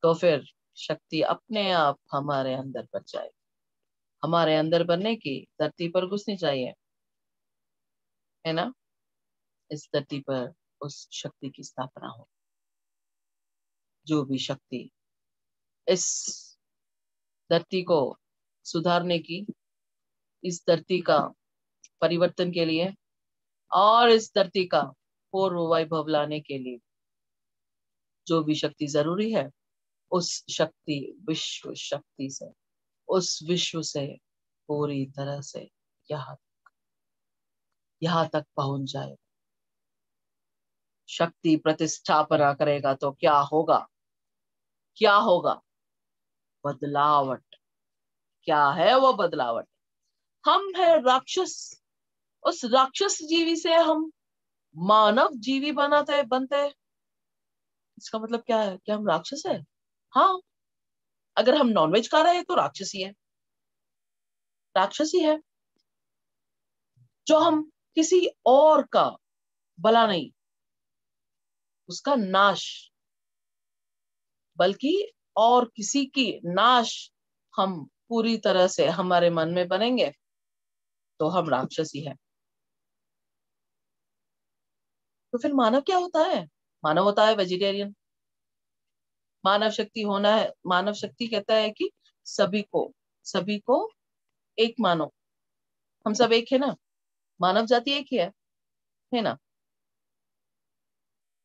तो फिर शक्ति अपने आप हमारे अंदर बच जाएगी। हमारे अंदर बनने की धरती पर घुसनी चाहिए, है ना? इस धरती पर उस शक्ति की स्थापना हो। जो भी शक्ति इस धरती को सुधारने की, इस धरती का परिवर्तन के लिए, और इस धरती का पूर्व वैभव लाने के लिए जो भी शक्ति जरूरी है, उस शक्ति विश्व शक्ति से, उस विश्व से पूरी तरह से यहाँ यहाँ तक पहुंच जाए। शक्ति प्रतिष्ठापना करेगा तो क्या होगा? क्या होगा? बदलावट। क्या है वो बदलावट? हम है राक्षस। उस राक्षस जीवी से हम मानव जीवी बनते हैं। इसका मतलब क्या है? क्या हम राक्षस है? हाँ, अगर हम नॉनवेज खा रहे हैं तो राक्षसी है, राक्षसी है। जो हम किसी और का भला नहीं, उसका नाश, बल्कि और किसी की नाश हम पूरी तरह से हमारे मन में बनेंगे, तो हम राक्षसी हैं। तो फिर मानव क्या होता है? मानव होता है वेजिटेरियन। मानव शक्ति होना है, मानव शक्ति कहता है कि सभी को एक मानो। हम सब एक है ना, मानव जाति एक ही है ना।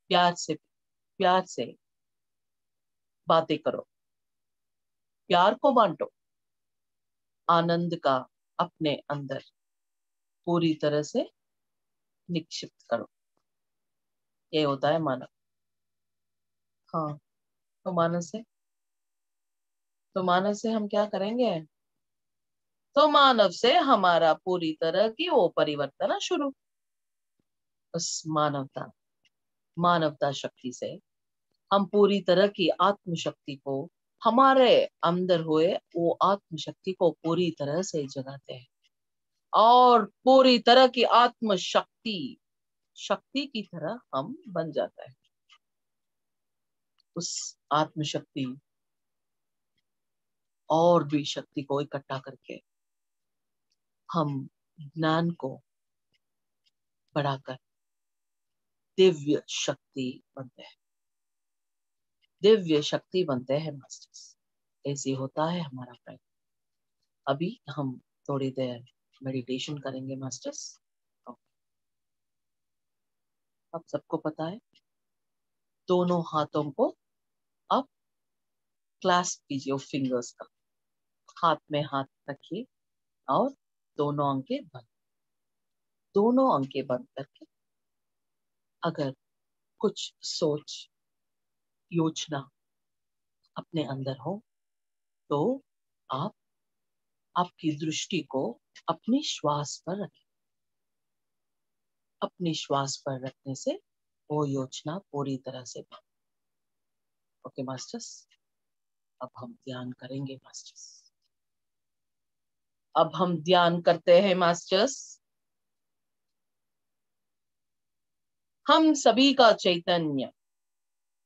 प्यार से बातें करो, प्यार को बांटो, आनंद का अपने अंदर पूरी तरह से निक्षिप्त करो। ये होता है मानव। हाँ, तो मानव से हम क्या करेंगे? तो मानव से हमारा पूरी तरह की वो परिवर्तन शुरू। उस मानवता शक्ति से हम पूरी तरह की आत्म शक्ति को, हमारे अंदर हुए वो आत्म शक्ति को पूरी तरह से जगाते हैं और पूरी तरह की आत्म शक्ति की तरह हम बन जाता है। उस आत्म शक्ति और भी शक्ति को इकट्ठा करके हम ज्ञान को बढ़ाकर दिव्य शक्ति बनते हैं मास्टर्स। ऐसे होता है हमारा प्रयत्न। अभी हम थोड़ी देर मेडिटेशन करेंगे मास्टर्स। अब सबको पता है, दोनों हाथों को अब क्लास्प कीजिए, फिंगर्स का हाथ में हाथ रखिए और दोनों अंके बंद करके अगर कुछ सोच योजना अपने अंदर हो तो आप आपकी दृष्टि को अपनी श्वास पर रखें। अपनी श्वास पर रखने से वो योजना पूरी तरह से बंद। ओके मास्टर्स, अब हम ध्यान करेंगे मास्टर्स। अब हम ध्यान करते हैं मास्टर्स। हम सभी का चैतन्य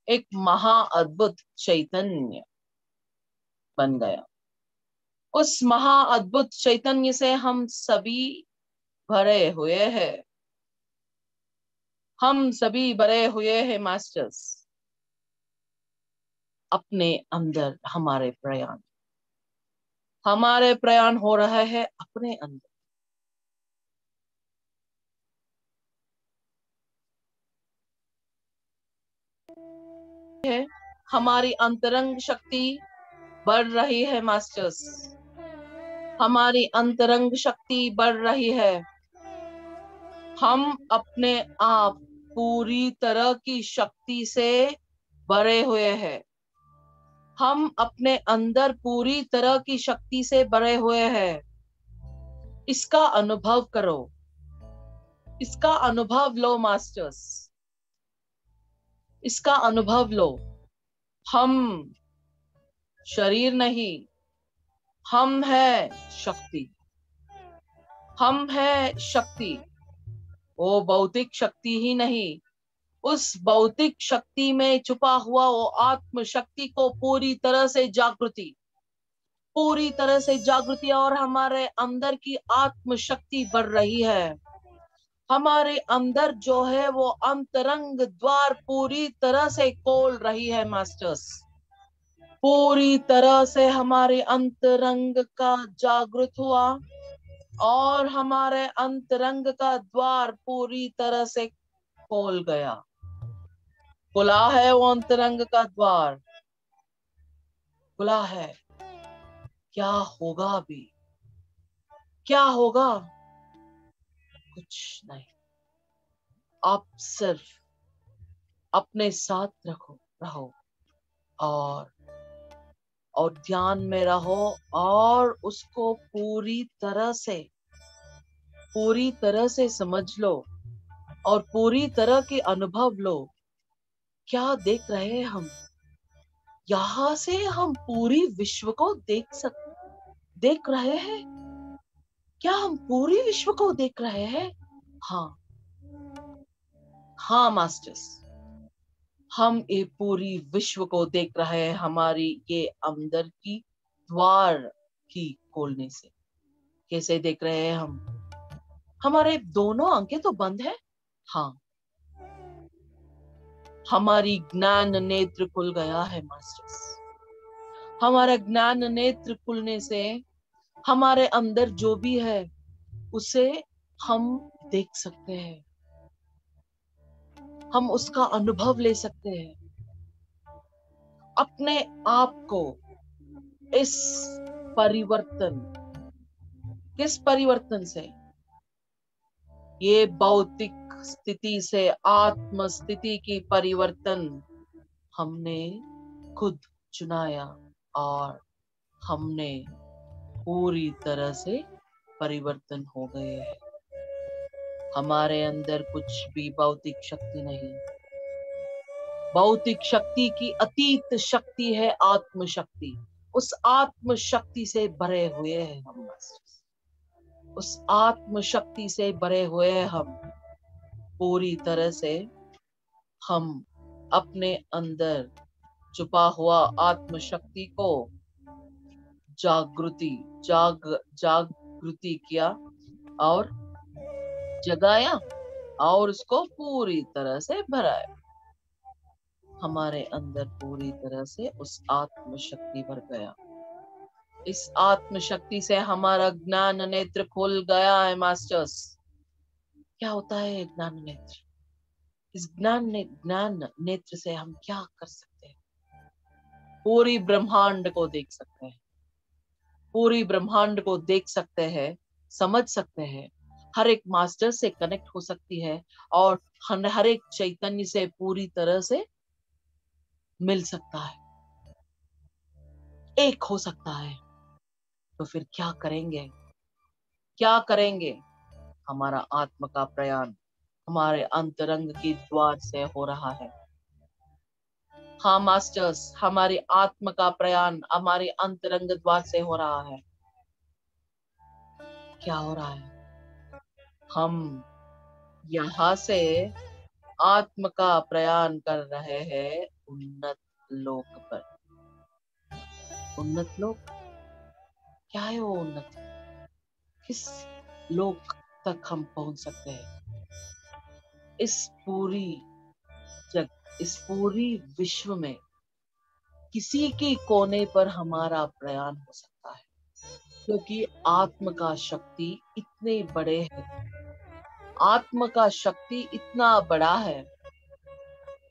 एक महा अद्भुत चैतन्य बन गया। उस महा अद्भुत चैतन्य से हम सभी भरे हुए हैं। हम सभी भरे हुए हैं मास्टर्स। अपने अंदर हमारे प्रयाण हो रहा है अपने अंदर। है हमारी अंतरंग शक्ति बढ़ रही है मास्टर्स। हमारी अंतरंग शक्ति बढ़ रही है। हम अपने आप पूरी तरह की शक्ति से भरे हुए हैं। हम अपने अंदर पूरी तरह की शक्ति से भरे हुए हैं। इसका अनुभव करो, इसका अनुभव लो मास्टर्स, इसका अनुभव लो। हम शरीर नहीं, हम है शक्ति। हम है शक्ति, वो भौतिक शक्ति ही नहीं। उस भौतिक शक्ति में छुपा हुआ वो आत्म शक्ति को पूरी तरह से जागृति और हमारे अंदर की आत्म शक्ति बढ़ रही है। हमारे अंदर जो है वो अंतरंग द्वार पूरी तरह से खोल रही है मास्टर्स। पूरी तरह से हमारे अंतरंग का जागृत हुआ और हमारे अंतरंग का द्वार पूरी तरह से खोल गया। खुला है वो अंतरंग का द्वार, खुला है। क्या होगा अभी? क्या होगा? कुछ नहीं। आप सिर्फ अपने साथ रहो और ध्यान में रहो और उसको पूरी तरह से समझ लो और पूरी तरह के अनुभव लो। क्या देख रहे हैं हम? यहां से हम पूरी विश्व को देख रहे हैं। क्या हम पूरी विश्व को देख रहे हैं? हाँ मास्टर्स, हम ये पूरी विश्व को देख रहे हैं हमारी ये अंदर की द्वार की खोलने से। कैसे देख रहे हैं हम? हमारे दोनों आंखें तो बंद है। हाँ, हमारी ज्ञान नेत्र खुल गया है मास्टर्स। हमारा ज्ञान नेत्र खुलने से हमारे अंदर जो भी है उसे हम देख सकते हैं, हम उसका अनुभव ले सकते हैं। अपने आप को इस परिवर्तन, किस परिवर्तन से? ये भौतिक स्थिति से आत्म स्थिति की परिवर्तन हमने खुद चुनाया और हमने पूरी तरह से परिवर्तन हो गए हैं। हमारे अंदर कुछ भी भौतिक शक्ति नहीं। भौतिक शक्ति की अतीत शक्ति है आत्म शक्ति। उस आत्म शक्ति से भरे हुए हैं हम मास्टर्स। उस आत्म शक्ति से भरे हुए हैं हम। पूरी तरह से हम अपने अंदर छुपा हुआ आत्म शक्ति को जागृति किया और जगाया और उसको पूरी तरह से भराया। हमारे अंदर पूरी तरह से उस आत्म शक्ति भर गया। इस आत्म शक्ति से हमारा ज्ञान नेत्र खुल गया है मास्टर्स। क्या होता है ज्ञान नेत्र? इस ज्ञान नेत्र से हम क्या कर सकते हैं? पूरी ब्रह्मांड को देख सकते हैं। पूरी ब्रह्मांड को देख सकते हैं, समझ सकते हैं। हर एक मास्टर से कनेक्ट हो सकती है और हर एक चैतन्य से पूरी तरह से मिल सकता है, एक हो सकता है। तो फिर क्या करेंगे? क्या करेंगे? हमारा आत्म का प्रयाण हमारे अंतरंग की द्वार से हो रहा है। हाँ मास्टर्स, हमारी आत्म का प्रयाण हमारे अंतरंग द्वार से हो रहा है। क्या हो रहा है? हम यहाँ से आत्म का प्रयाण कर रहे हैं उन्नत लोक पर। उन्नत लोक क्या है? वो उन्नत किस लोक तक हम पहुंच सकते हैं? इस पूरी विश्व में किसी के कोने पर हमारा प्रयाण हो सकता है, क्योंकि आत्म का शक्ति इतने बड़े है। आत्म का शक्ति इतना बड़ा है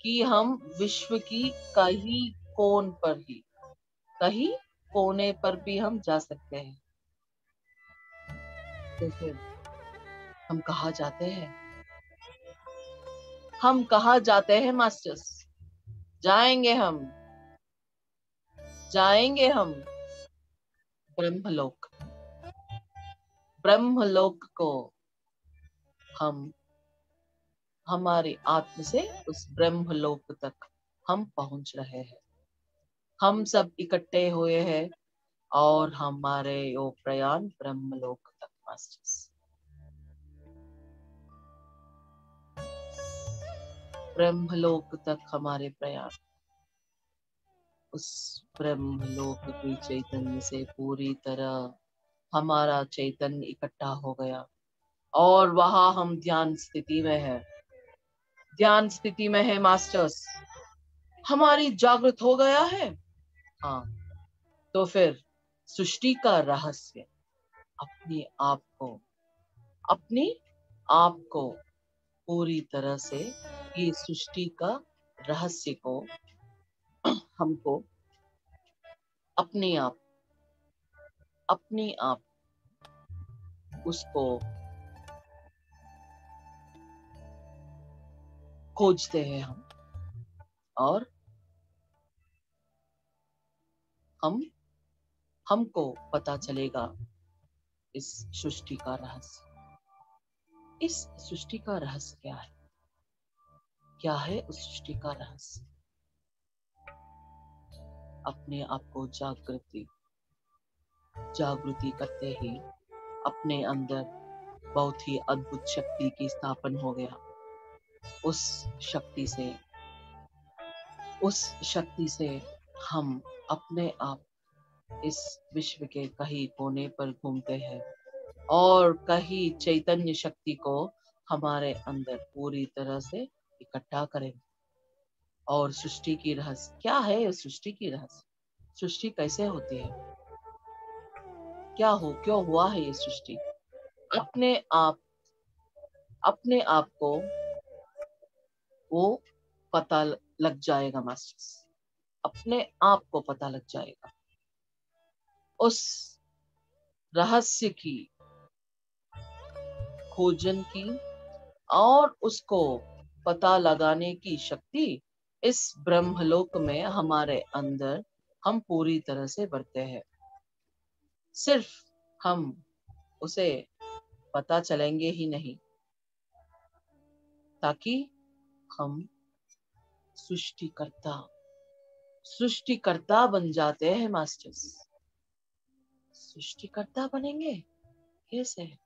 कि हम विश्व की कहीं कोने पर भी हम जा सकते हैं। तो फिर हम कहाँ जाते हैं? हम कहाँ जाते हैं मास्टर्स? जाएंगे हम ब्रह्मलोक। ब्रह्मलोक को हम हमारी आत्म से उस ब्रह्मलोक तक हम पहुंच रहे हैं। हम सब इकट्ठे हुए हैं और हमारे वो प्रयाण ब्रह्मलोक तक मास्टर्स। ब्रह्मलोक तक हमारे प्रयाण। उस ब्रह्मलोक की चैतन्य से पूरी तरह हमारा चैतन्य इकट्ठा हो गया और वहां हम ध्यान स्थिति में है। ध्यान स्थिति में है मास्टर्स। हमारी जागृत हो गया है। हाँ, तो फिर सृष्टि का रहस्य अपने आप को पूरी तरह से ये सृष्टि का रहस्य को हमको अपने आप उसको खोजते हैं हम, और हमको पता चलेगा इस सृष्टि का रहस्य। इस सृष्टि का रहस्य क्या है? क्या है उस सृष्टि का रहस्य? अपने आप को जागृति करते ही अपने अंदर बहुत ही अद्भुत शक्ति की स्थापना हो गया। उस शक्ति से हम अपने आप इस विश्व के कहीं कोने पर घूमते हैं और कहीं चैतन्य शक्ति को हमारे अंदर पूरी तरह से इकट्ठा करेंगे। और सृष्टि की रहस्य क्या है? ये सृष्टि की रहस्य, सृष्टि कैसे होती है, क्यों हुआ है ये सृष्टि? अपने आप को वो पता लग जाएगा मास्टर्स, अपने आप को पता लग जाएगा। उस रहस्य की खोजन की और उसको पता लगाने की शक्ति इस ब्रह्मलोक में हमारे अंदर हम पूरी तरह से भरते हैं। सिर्फ हम उसे पता चलेंगे ही नहीं, ताकि हम सृष्टिकर्ता बन जाते हैं मास्टर्स। सृष्टिकर्ता बनेंगे कैसे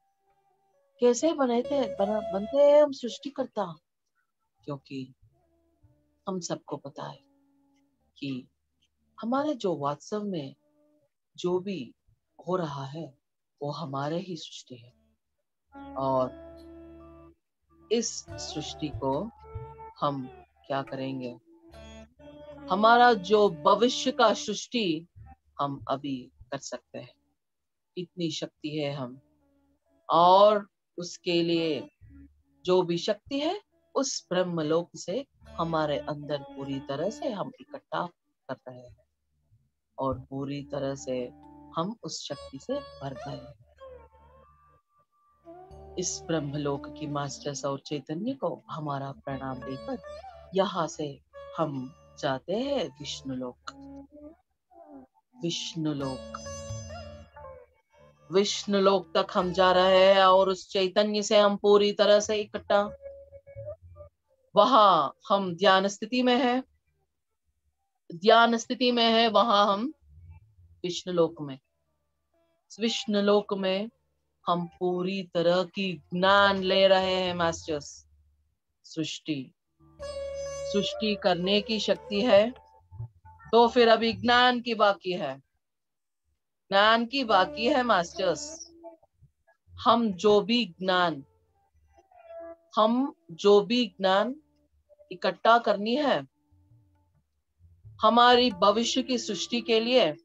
बनते हैं हम सृष्टिकर्ता? क्योंकि हम सबको पता है कि हमारे जो वास्तव में जो भी हो रहा है वो हमारे ही सृष्टि है। और इस सृष्टि को हम क्या करेंगे, हमारा जो भविष्य का सृष्टि हम अभी कर सकते हैं, इतनी शक्ति है हम। और उसके लिए जो भी शक्ति है उस ब्रह्मलोक से हमारे अंदर पूरी तरह से हम इकट्ठा कर रहे हैं और पूरी तरह से हम उस शक्ति से भर गए हैं। इस ब्रह्मलोक की मास्टर्स और चैतन्य को हमारा प्रणाम देकर यहाँ से हम जाते हैं विष्णुलोक तक हम जा रहे हैं। और उस चैतन्य से हम पूरी तरह से इकट्ठा, वहां हम ध्यान स्थिति में है, वहां हम विष्णुलोक में हम पूरी तरह की ज्ञान ले रहे हैं मास्टर्स। सृष्टि करने की शक्ति है, तो फिर अभी ज्ञान की बाकी है मास्टर्स। हम जो भी ज्ञान इकट्ठा करनी है हमारी भविष्य की सृष्टि के लिए,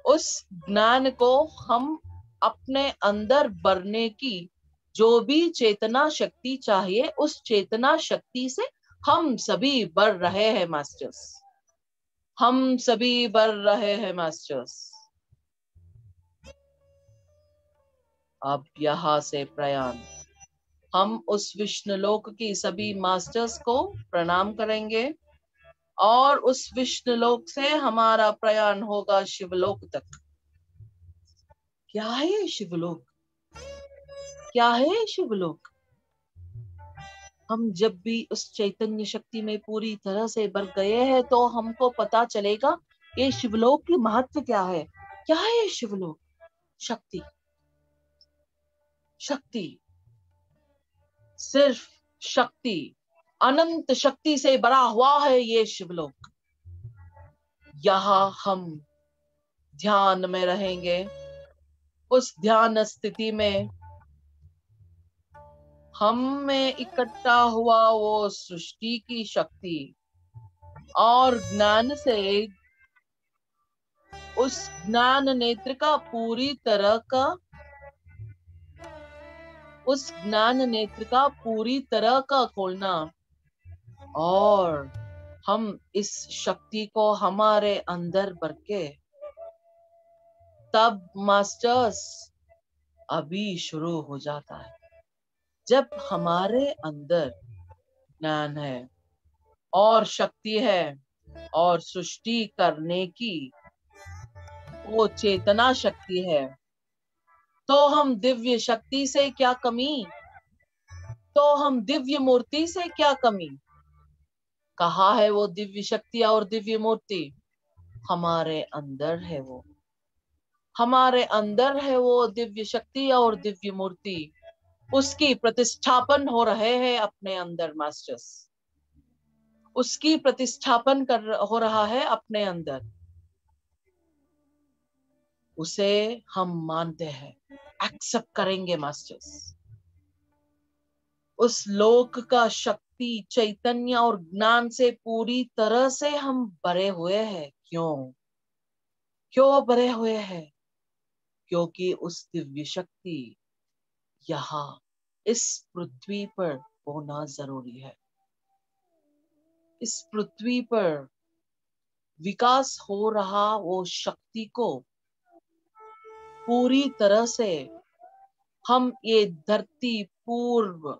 उस ज्ञान को हम अपने अंदर भरने की जो भी चेतना शक्ति चाहिए, उस चेतना शक्ति से हम सभी बढ़ रहे हैं मास्टर्स। अब यहाँ से प्रयाण हम उस विष्णुलोक की सभी मास्टर्स को प्रणाम करेंगे और उस विष्णुलोक से हमारा प्रयाण होगा शिवलोक तक। क्या है शिवलोक? हम जब भी उस चैतन्य शक्ति में पूरी तरह से भर गए हैं तो हमको पता चलेगा ये शिवलोक की महत्व क्या है। क्या है शिवलोक? शक्ति, सिर्फ शक्ति, अनंत शक्ति से भरा हुआ है ये शिवलोक। यहाँ हम ध्यान में रहेंगे। उस ध्यान स्थिति में हम में इकट्ठा हुआ वो सृष्टि की शक्ति और ज्ञान से उस ज्ञान नेत्र का पूरी तरह का खोलना, और हम इस शक्ति को हमारे अंदर भर के तब मास्टर्स अभी शुरू हो जाता है। जब हमारे अंदर ज्ञान है और शक्ति है और सृष्टि करने की वो चेतना शक्ति है, तो हम दिव्य शक्ति से क्या कमी, तो हम दिव्य मूर्ति से क्या कमी। कहाँ है वो दिव्य शक्ति और दिव्य मूर्ति? हमारे अंदर है वो दिव्य शक्ति और दिव्य मूर्ति। उसकी प्रतिष्ठापन हो रहे हैं अपने अंदर मास्टर्स, उसकी प्रतिष्ठापन हो रहा है अपने अंदर। उसे हम मानते हैं, एक्सेप्ट करेंगे मास्टर्स। उस लोक का शक्ति, चैतन्य और ज्ञान से पूरी तरह से हम भरे हुए हैं। क्यों क्यों भरे हुए हैं? क्योंकि उस दिव्य शक्ति यहाँ इस पृथ्वी पर होना जरूरी है। इस पृथ्वी पर विकास हो रहा वो शक्ति को पूरी तरह से हम ये धरती पूर्व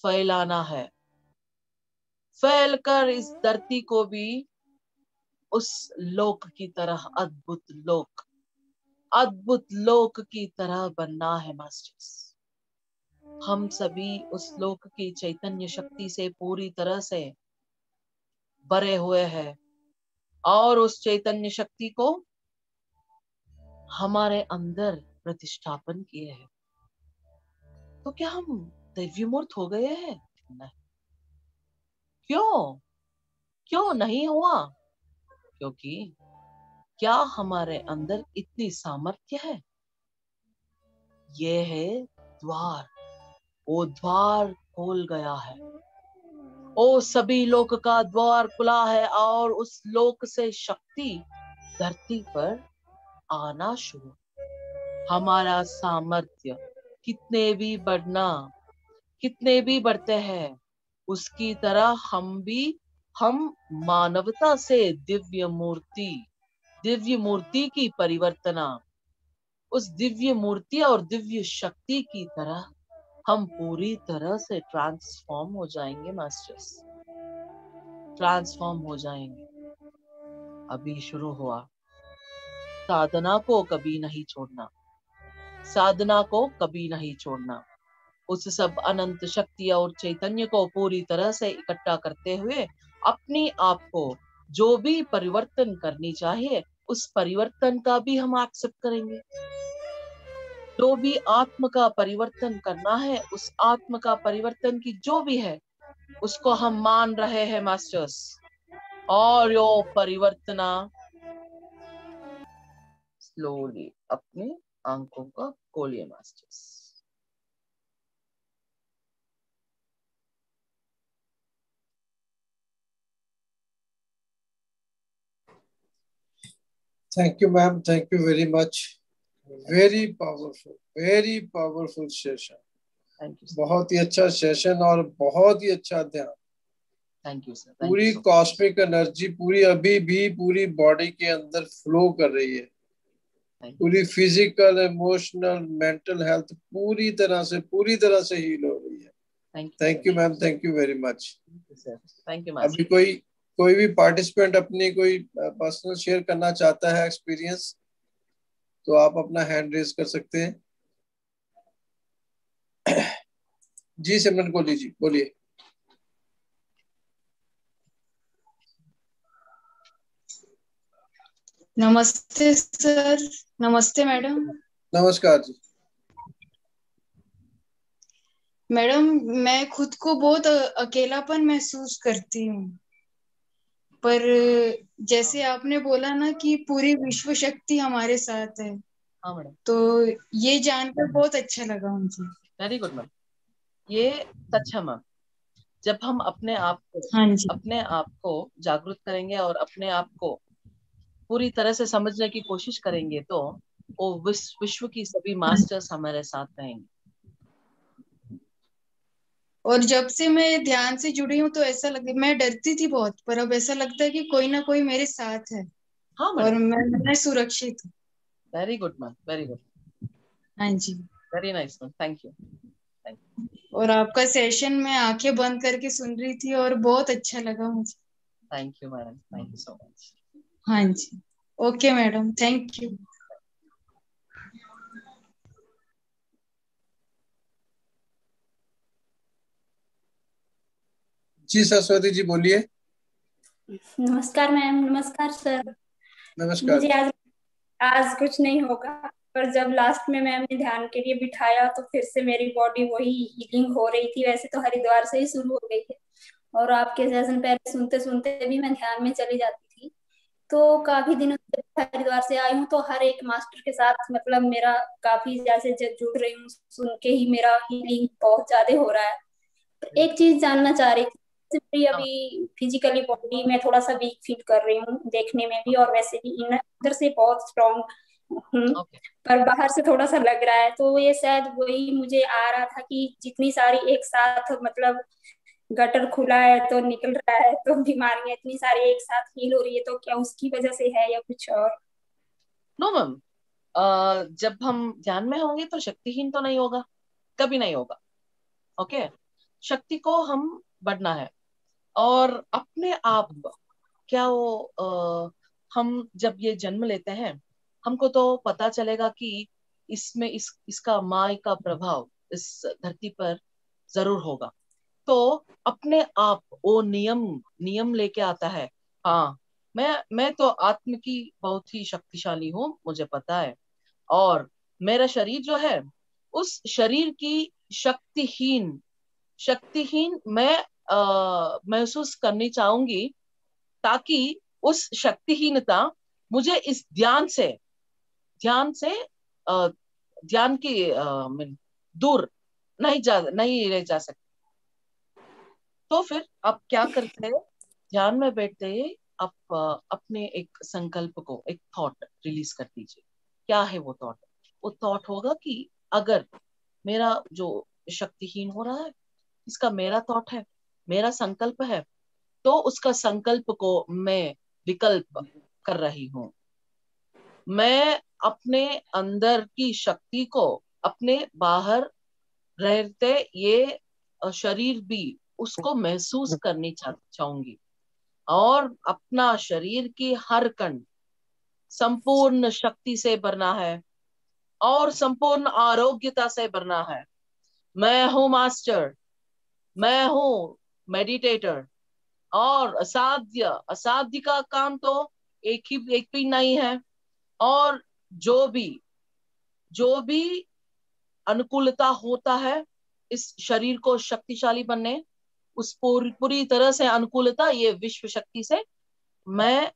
फैलाना है। फैलकर इस धरती को भी उस लोक की तरह, अद्भुत लोक की तरह बनना है मास्टर्स। हम सभी उस लोक की चैतन्य शक्ति से पूरी तरह से भरे हुए हैं और उस चैतन्य शक्ति को हमारे अंदर प्रतिष्ठापन किए हैं। तो क्या हम दिव्य मूर्त हो गए हैं? नहीं। क्यों क्यों नहीं हुआ? क्योंकि क्या हमारे अंदर इतनी सामर्थ्य है? ये है द्वार। वो द्वार खोल गया है। ओ सभी लोक का द्वार खुला है और उस लोक से शक्ति धरती पर आना शुरू। हमारा सामर्थ्य कितने भी बढ़ते हैं, उसकी तरह हम मानवता से दिव्य मूर्ति की परिवर्तना, उस दिव्य मूर्ति और दिव्य शक्ति की तरह हम पूरी तरह से ट्रांसफॉर्म हो जाएंगे मास्टर्स। ट्रांसफॉर्म हो जाएंगे। अभी शुरू हुआ। साधना को कभी नहीं छोड़ना। साधना को कभी नहीं छोड़ना। उस सब अनंत शक्ति और चैतन्य को पूरी तरह से इकट्ठा करते हुए अपने आप को जो भी परिवर्तन करनी चाहिए उस परिवर्तन का भी हम एक्सेप्ट करेंगे। जो भी आत्म का परिवर्तन करना है उस आत्म का परिवर्तन की जो भी है उसको हम मान रहे हैं मास्टर्स। और यो परिवर्तना स्लोली अपने आंखों का खोलिए masters. Thank you ma'am, thank you very much. Very powerful session. Thank you, बहुत ही अच्छा सेशन और बहुत ही अच्छा ध्यान। Thank you sir. पूरी कॉस्मिक एनर्जी पूरी अभी भी पूरी बॉडी के अंदर फ्लो कर रही है। पूरी फिजिकल, इमोशनल, मेंटल हेल्थ पूरी तरह से हील हो रही है। Thank you ma'am, thank you very much. Thank you. अभी कोई भी पार्टिसिपेंट अपनी कोई पर्सनल शेयर करना चाहता है एक्सपीरियंस तो आप अपना हैंड रेज कर सकते हैं। जी सिमरन कोहली जी बोलिए। नमस्ते सर। नमस्ते मैडम। नमस्कार जी। मैडम मैं खुद को बहुत अकेलापन महसूस करती हूँ, पर जैसे आपने बोला ना कि पूरी विश्व शक्ति हमारे साथ है, हाँ मैडम, तो ये जानकर बहुत अच्छा लगा मुझे। Very good ma'am. ये सच है मैम। जब हम हाँ जी, अपने आप को जागरूक करेंगे और अपने आप को पूरी तरह से समझने की कोशिश करेंगे तो वो विश्व की सभी मास्टर्स हमारे साथ रहेंगे। और जब से मैं ध्यान से जुड़ी हूँ तो ऐसा लगे, मैं डरती थी बहुत, पर अब ऐसा लगता है कि कोई ना कोई मेरे साथ है। हाँ और मैडम, मैं सुरक्षित हूँ। Very good ma'am, very good, हाँ जी। Very nice ma'am, thank you. और आपका सेशन मैं आंखें बंद करके सुन रही थी और बहुत अच्छा लगा मुझे। Thank you madam, thank you so much. हाँ जी, ओके मैडम, थैंक यू। जी सरस्वती जी बोलिए। नमस्कार मैम। नमस्कार सर। नमस्कार। मुझे आज आज कुछ नहीं होगा, पर जब लास्ट में मैम ने ध्यान के लिए बिठाया तो फिर से मेरी बॉडी वही हीलिंग हो रही थी। वैसे तो हरिद्वार से ही शुरू हो गई थी और आपके सेशन पहले सुनते सुनते भी मैं ध्यान में चली जाती थी, तो काफी दिनों से हरिद्वार से आई हूँ, तो हर एक मास्टर के साथ मतलब मेरा काफी जैसे जुड़ रही हूँ, सुन के ही मेरा हीलिंग बहुत ज्यादा हो रहा है। एक चीज जानना चाह रही थी, जैसे मेरी हाँ, अभी फिजिकली बॉडी में थोड़ा सा वीक फील कर रही हूँ, देखने में भी और वैसे भी अंदर से बहुत स्ट्रांग हूँ, ओके। पर बाहर से थोड़ा सा लग रहा है। तो ये शायद वही मुझे आ रहा था कि जितनी सारी एक साथ मतलब गटर खुला है तो निकल रहा है, तो बीमारियां इतनी सारी एक साथ हील हो रही है, तो क्या उसकी वजह से है या कुछ और? नो मैम, जब हम ध्यान में होंगे तो शक्तिहीन तो नहीं होगा, कभी नहीं होगा। ओके, शक्ति को हम बढ़ना है। और अपने आप क्या वो हम जब ये जन्म लेते हैं, हमको तो पता चलेगा कि इसमें इसका माय का प्रभाव इस धरती पर जरूर होगा। तो अपने आप वो नियम नियम लेके आता है। हाँ, मैं तो आत्म की बहुत ही शक्तिशाली हूँ, मुझे पता है। और मेरा शरीर जो है, उस शरीर की शक्तिहीन शक्तिहीन मैं महसूस करनी चाहूंगी, ताकि उस शक्तिहीनता मुझे इस ध्यान से अ, ध्यान की दूर नहीं रह जा सकती। तो फिर आप क्या करते हैं, ध्यान में बैठते ही आप अपने एक संकल्प को, एक थॉट रिलीज कर दीजिए। क्या है वो थॉट? वो थॉट होगा कि अगर मेरा जो शक्तिहीन हो रहा है, इसका मेरा थॉट है, मेरा संकल्प है, तो उसका संकल्प को मैं विकल्प कर रही हूँ। मैं अपने अंदर की शक्ति को अपने बाहर रहते ये शरीर भी उसको महसूस करनी चाहूंगी। और अपना शरीर की हर कण संपूर्ण शक्ति से भरना है और संपूर्ण आरोग्यता से भरना है। मैं हूं मास्टर, मैं हूं मेडिटेटर। और असाध्य असाध्य का काम तो एक भी नहीं है। और जो भी अनुकूलता होता है इस शरीर को शक्तिशाली बनने, उस पूरी तरह से अनुकूलता ये विश्व शक्ति से मैं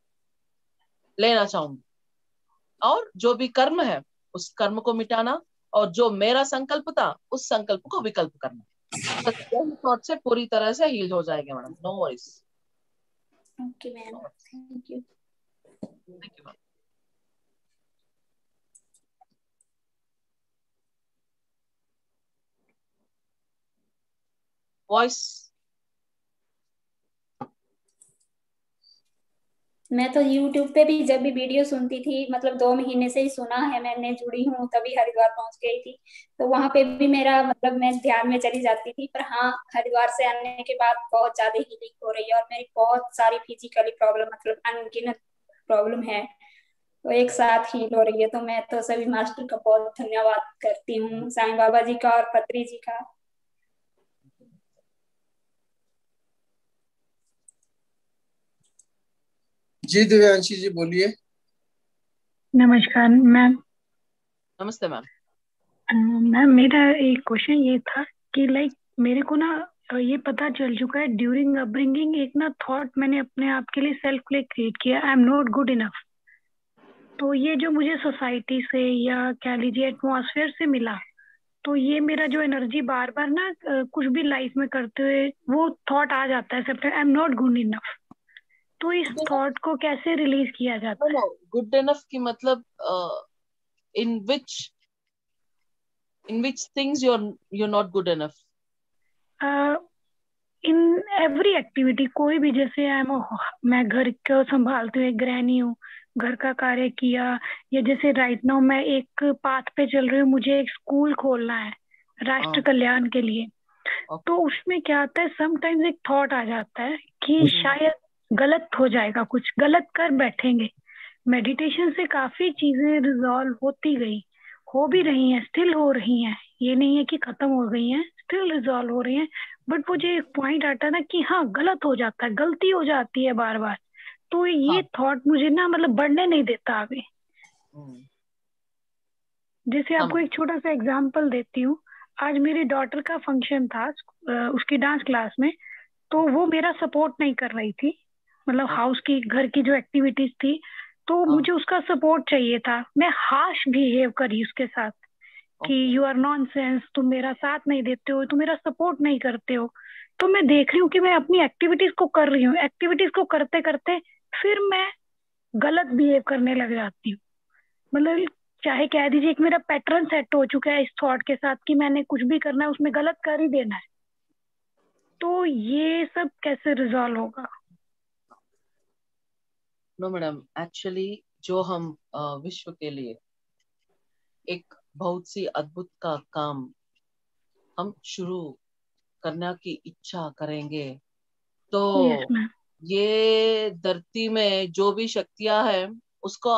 लेना चाहूंगी। और जो भी कर्म है उस कर्म को मिटाना, और जो मेरा संकल्प था उस संकल्प को विकल्प करना। बस यही थॉट से पूरी तरह से हील हो जाएगा madam. No worries. Okay ma'am, thank you. Thank you ma'am. Voice. मैं तो YouTube पे भी जब भी वीडियो सुनती थी, मतलब 2 महीने से ही सुना है मैंने, जुड़ी हूँ तभी हरिद्वार पहुंच गई थी। तो वहां पे भी मेरा मतलब मैं ध्यान में चली जाती थी, पर हाँ, हरिद्वार से आने के बाद बहुत ज्यादा हीलिंग हो रही है और मेरी बहुत सारी फिजिकली प्रॉब्लम मतलब अनगिनत प्रॉब्लम है, तो एक साथ हील हो रही है। तो मैं तो सभी मास्टर का बहुत धन्यवाद करती हूँ, साईं बाबा जी का और पत्री जी का। जी दिव्यांशी जी बोलिए। नमस्कार मैम। नमस्ते मैम। मैम मेरा एक क्वेश्चन ये था कि लाइक मेरे को ना ये पता चल चुका है ड्यूरिंग अपब्रिंगिंग, एक ना थॉट मैंने अपने आप के लिए सेल्फ के लिए क्रिएट किया, I am not good enough. तो ये जो मुझे सोसाइटी से या कह लीजिए एटमॉस्फेयर से मिला, तो ये मेरा जो एनर्जी बार बार ना कुछ भी लाइफ में करते हुए वो थॉट आ जाता है सब, I am not good enough. तो इस थॉट को कैसे रिलीज किया जाता है? गुड इनफ की मतलब in which things you're not good enough? In every activity, कोई भी, जैसे मैं घर को संभालती हूँ, एक गृहिणी हूँ, घर का कार्य किया, या जैसे राइट नाउ मैं एक पाथ पे चल रही हूँ, मुझे एक स्कूल खोलना है राष्ट्र कल्याण के लिए। तो उसमें क्या आता है, समटाइम्स एक थॉट आ जाता है कि शायद गलत हो जाएगा, कुछ गलत कर बैठेंगे। मेडिटेशन से काफी चीजें रिजॉल्व होती गई, हो भी रही हैं, स्टिल हो रही हैं, ये नहीं है कि खत्म हो गई हैं, स्टिल रिजॉल्व हो रही हैं। बट मुझे एक पॉइंट आता है ना कि हाँ गलत हो जाता है, गलती हो जाती है बार बार, तो ये थॉट मुझे ना मतलब बढ़ने नहीं देता आगे। जैसे आपको एक छोटा सा एग्जांपल देती हूँ, आज मेरी डॉटर का फंक्शन था उसकी डांस क्लास में, तो वो मेरा सपोर्ट नहीं कर रही थी, मतलब हाउस की, घर की जो एक्टिविटीज थी, तो हाँ, मुझे उसका सपोर्ट चाहिए था। मैं हार्श बिहेव करी उसके साथ कि ओके। यू आर नॉनसेंस, तुम मेरा साथ नहीं देते हो, तुम मेरा सपोर्ट नहीं करते हो। तो मैं देख रही हूँ कि मैं अपनी एक्टिविटीज को कर रही हूँ, एक्टिविटीज को करते करते फिर मैं गलत बिहेव करने लग जाती हूँ। मतलब चाहे कह दीजिए कि मेरा पैटर्न सेट हो चुका है इस थॉट के साथ कि मैंने कुछ भी करना है उसमें गलत कर ही देना है। तो ये सब कैसे रिजॉल्व होगा? नो मैडम, एक्चुअली जो हम विश्व के लिए एक बहुत सी अद्भुत का काम हम शुरू करने की इच्छा करेंगे, तो यस मैम। ये धरती में जो भी शक्तियां हैं उसको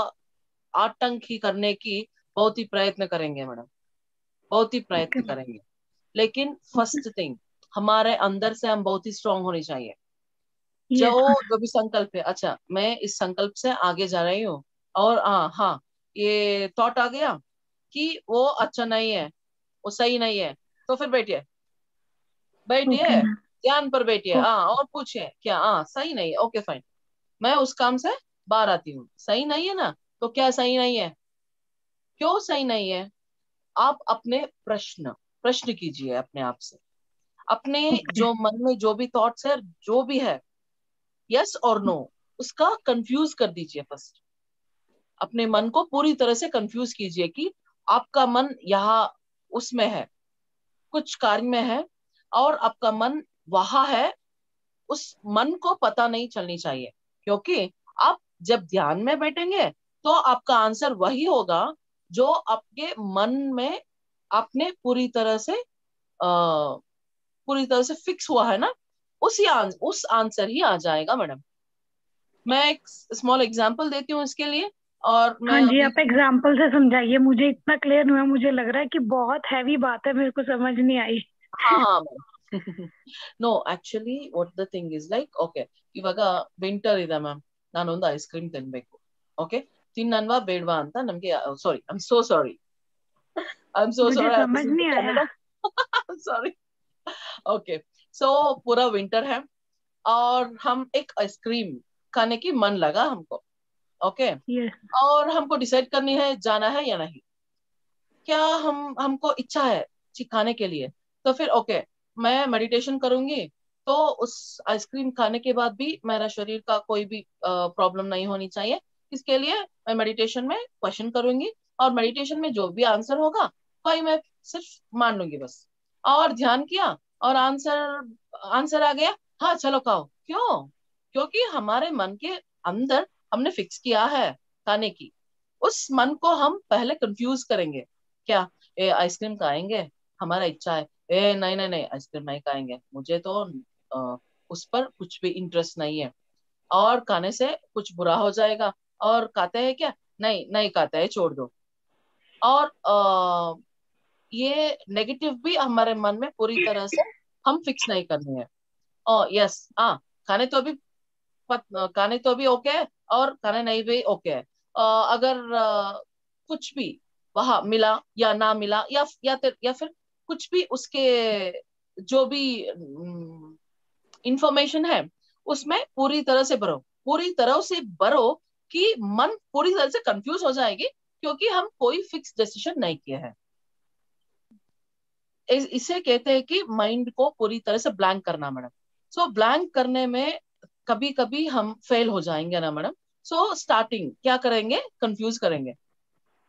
आतंक ही करने की बहुत ही प्रयत्न करेंगे मैडम, बहुत ही ओके प्रयत्न मैम। करेंगे। लेकिन ओके। फर्स्ट थिंग, हमारे अंदर से हम बहुत ही स्ट्रांग होने चाहिए। जो यस मैम। जो भी संकल्प है, अच्छा मैं इस संकल्प से आगे जा रही हूँ, और हाँ, ये थॉट आ गया कि वो अच्छा नहीं है, वो सही नहीं है, तो फिर बैठिए, ओके बैठिए, मैम। ध्यान पर बैठिए, और पूछिए क्या, सही नहीं है, ओके फाइन, मैं उस काम से बाहर आती हूँ। सही नहीं है ना, तो क्या सही नहीं है, क्यों सही नहीं है? आप अपने प्रश्न प्रश्न कीजिए अपने आप से, अपने ओके। जो मन में जो भी थॉट्स है, जो भी है, यस और नो, उसका कंफ्यूज कर दीजिए। फर्स्ट अपने मन को पूरी तरह से कंफ्यूज कीजिए कि आपका मन यहाँ उसमें है, कुछ कार्य में है, और आपका मन वहां है। उस मन को पता नहीं चलनी चाहिए, क्योंकि आप जब ध्यान में बैठेंगे तो आपका आंसर वही होगा जो आपके मन में आपने पूरी तरह से फिक्स हुआ है ना, उस आंसर ही आ जाएगा मैडम। मैं एक स्मॉल एग्जांपल देती हूँ इसके लिए, और हाँ मैं जी, अभी आप एग्जाम्पल से समझाइए, मुझे इतना क्लियर नहीं हुआ, मुझे लग रहा है कि बहुत हैवी बात है, मेरे को समझ नहीं आई। हाँ हाँ no actually what the thing is like, okay, ಇವಾಗ ವಿಂಟರ್ ಇದೆ ಮ್ಯಾಮ್, ನಾನೊಂದು ಐಸ್ ಕ್ರೀಮ್ ತಿನ್ಬೇಕು, ಓಕೆ, ತಿನ್ನನ್ವಾ ಬೇಡ್ವಾ ಅಂತ ನಮ್ಗೆ, sorry, I am so sorry, I am so मुझे ಸಾರಿ, ಐ समझ ಲಿಸನ್ ಟು नहीं आया। कन्नड़, सॉरी। ओके, सो पूरा विंटर है, और हम एक आइसक्रीम खाने की मन लगा हमको, ओके, यस। और हमको डिसाइड करनी है जाना है या नहीं, क्या हमको इच्छा है खाने के लिए, तो फिर ओके, मैं मेडिटेशन करूंगी, तो उस आइसक्रीम खाने के बाद भी मेरा शरीर का कोई भी प्रॉब्लम नहीं होनी चाहिए। इसके लिए मैं मेडिटेशन में क्वेश्चन करूंगी, और मेडिटेशन में जो भी आंसर होगा वही मैं सिर्फ मान लूंगी बस। और ध्यान किया, और आंसर आंसर आ गया, हाँ चलो खाओ, क्यों? क्योंकि हमारे मन के अंदर हमने फिक्स किया है खाने की। उस मन को हम पहले कंफ्यूज करेंगे, क्या, ए आइसक्रीम खाएंगे, हमारा इच्छा है, ए नहीं नहीं नहीं, आइसक्रीम नहीं खाएंगे, मुझे तो उस पर कुछ भी इंटरेस्ट नहीं है, और खाने से कुछ बुरा हो जाएगा, और खाते हैं क्या, नहीं नहीं खाते हैं, छोड़ दो। और ये नेगेटिव भी हमारे मन में पूरी तरह से हम फिक्स नहीं करनी है। यस, हाँ, खाने तो अभी खाने तो भी ओके है, और खाने नहीं भी ओके है। अगर कुछ भी वहां मिला या ना मिला, या फिर कुछ भी उसके जो भी इंफॉर्मेशन है उसमें पूरी तरह से भरो, पूरी तरह से भरो, कि मन पूरी तरह से कंफ्यूज हो जाएगी, क्योंकि हम कोई फिक्स डिसीजन नहीं किए हैं। इसे कहते हैं कि माइंड को पूरी तरह से ब्लैंक करना मैडम। सो ब्लैंक करने में कभी कभी हम फेल हो जाएंगे ना मैडम। सो स्टार्टिंग क्या करेंगे, कंफ्यूज करेंगे,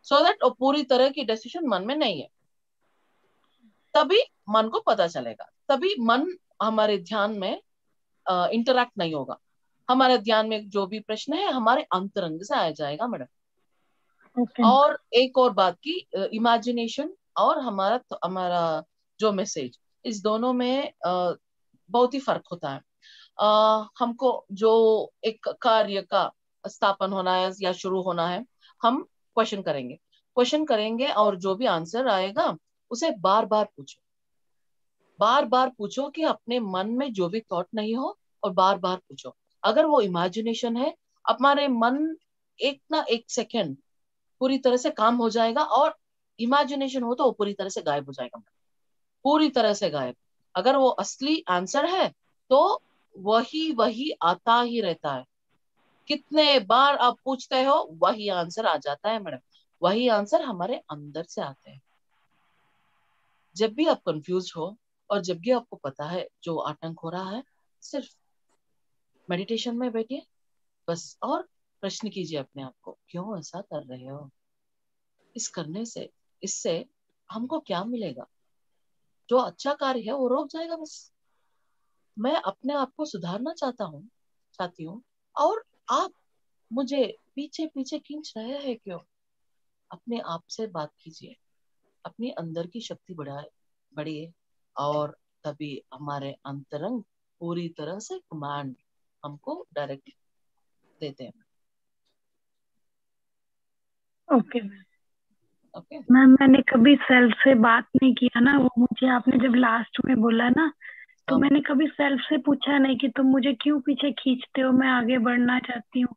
सो दैट पूरी तरह की डिसीजन मन में नहीं है, तभी मन को पता चलेगा, तभी मन हमारे ध्यान में इंटरैक्ट नहीं होगा। हमारे ध्यान में जो भी प्रश्न है हमारे अंतरंग से आ जाएगा मैडम। ओके। और एक और बात की, इमेजिनेशन और हमारा जो मैसेज, इस दोनों में बहुत ही फर्क होता है। हमको जो एक कार्य का स्थापन होना है या शुरू होना है, हम क्वेश्चन करेंगे, और जो भी आंसर आएगा उसे बार बार पूछो, बार बार पूछो, कि अपने मन में जो भी थॉट नहीं हो, और बार बार पूछो। अगर वो इमेजिनेशन है, हमारे मन एक ना एक सेकेंड पूरी तरह से काम हो जाएगा, और इमेजिनेशन हो तो वो पूरी तरह से गायब हो जाएगा, पूरी तरह से गायब। अगर वो असली आंसर है तो वही वही आता ही रहता है। कितने बार आप पूछते हो वही आंसर आ जाता है मैडम। वही आंसर हमारे अंदर से आते हैं। जब भी आप कंफ्यूज हो और जब भी आपको पता है जो आतंक हो रहा है, सिर्फ मेडिटेशन में बैठिए बस, और प्रश्न कीजिए अपने आप को, क्यों ऐसा कर रहे हो? इस करने से, इससे हमको क्या मिलेगा? जो अच्छा कार्य है वो रोक जाएगा बस। मैं अपने आप को सुधारना चाहती हूँ, और आप मुझे पीछे पीछे खींच रहे हैं क्यों? अपने आप से बात कीजिए, अपनी अंदर की शक्ति बढ़िए, और तभी हमारे अंतरंग पूरी तरह से कमांड हमको डायरेक्ट देते हैं। Okay ma'am. ओके मैम मैंने कभी सेल्फ से बात नहीं किया ना, वो मुझे आपने जब लास्ट में बोला ना, तो मैंने कभी सेल्फ से पूछा नहीं कि तुम मुझे क्यों पीछे खींचते हो, मैं आगे बढ़ना चाहती हूँ।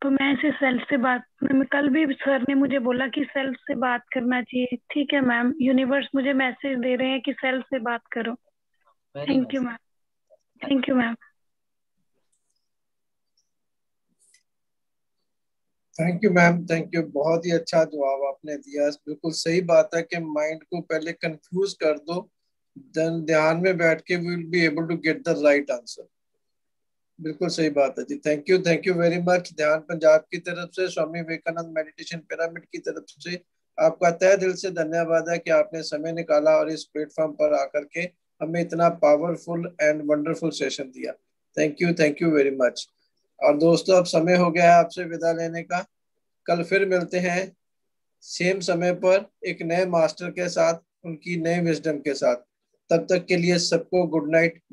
तो मैं ऐसे सेल्फ से बात, मैं कल भी सर ने मुझे बोला कि सेल्फ से बात करना चाहिए। ठीक है मैम, यूनिवर्स मुझे मैसेज दे रहे हैं कि सेल्फ से बात करो। Very thank you nice. Ma'am. Thank you ma'am. Thank you ma'am, thank you. बहुत ही अच्छा जवाब आपने दिया। बिल्कुल सही बात है कि माइंड को पहले कंफ्यूज कर दो, देन ध्यान में बैठ के we will be able to get the right answer. बिल्कुल सही बात है जी। Thank you very much. ध्यान पंजाब की तरफ से, स्वामी विवेकानंद मेडिटेशन पिरामिड की तरफ से आपका तहे दिल से धन्यवाद है कि आपने समय निकाला और इस प्लेटफॉर्म पर आकर के हमें इतना पावरफुल एंड वंडरफुल सेशन दिया। Thank you very much. और दोस्तों, अब समय हो गया है आपसे विदा लेने का। कल फिर मिलते हैं सेम समय पर एक नए मास्टर के साथ, उनकी नए विजडम के साथ। तब तक के लिए सबको गुड नाइट।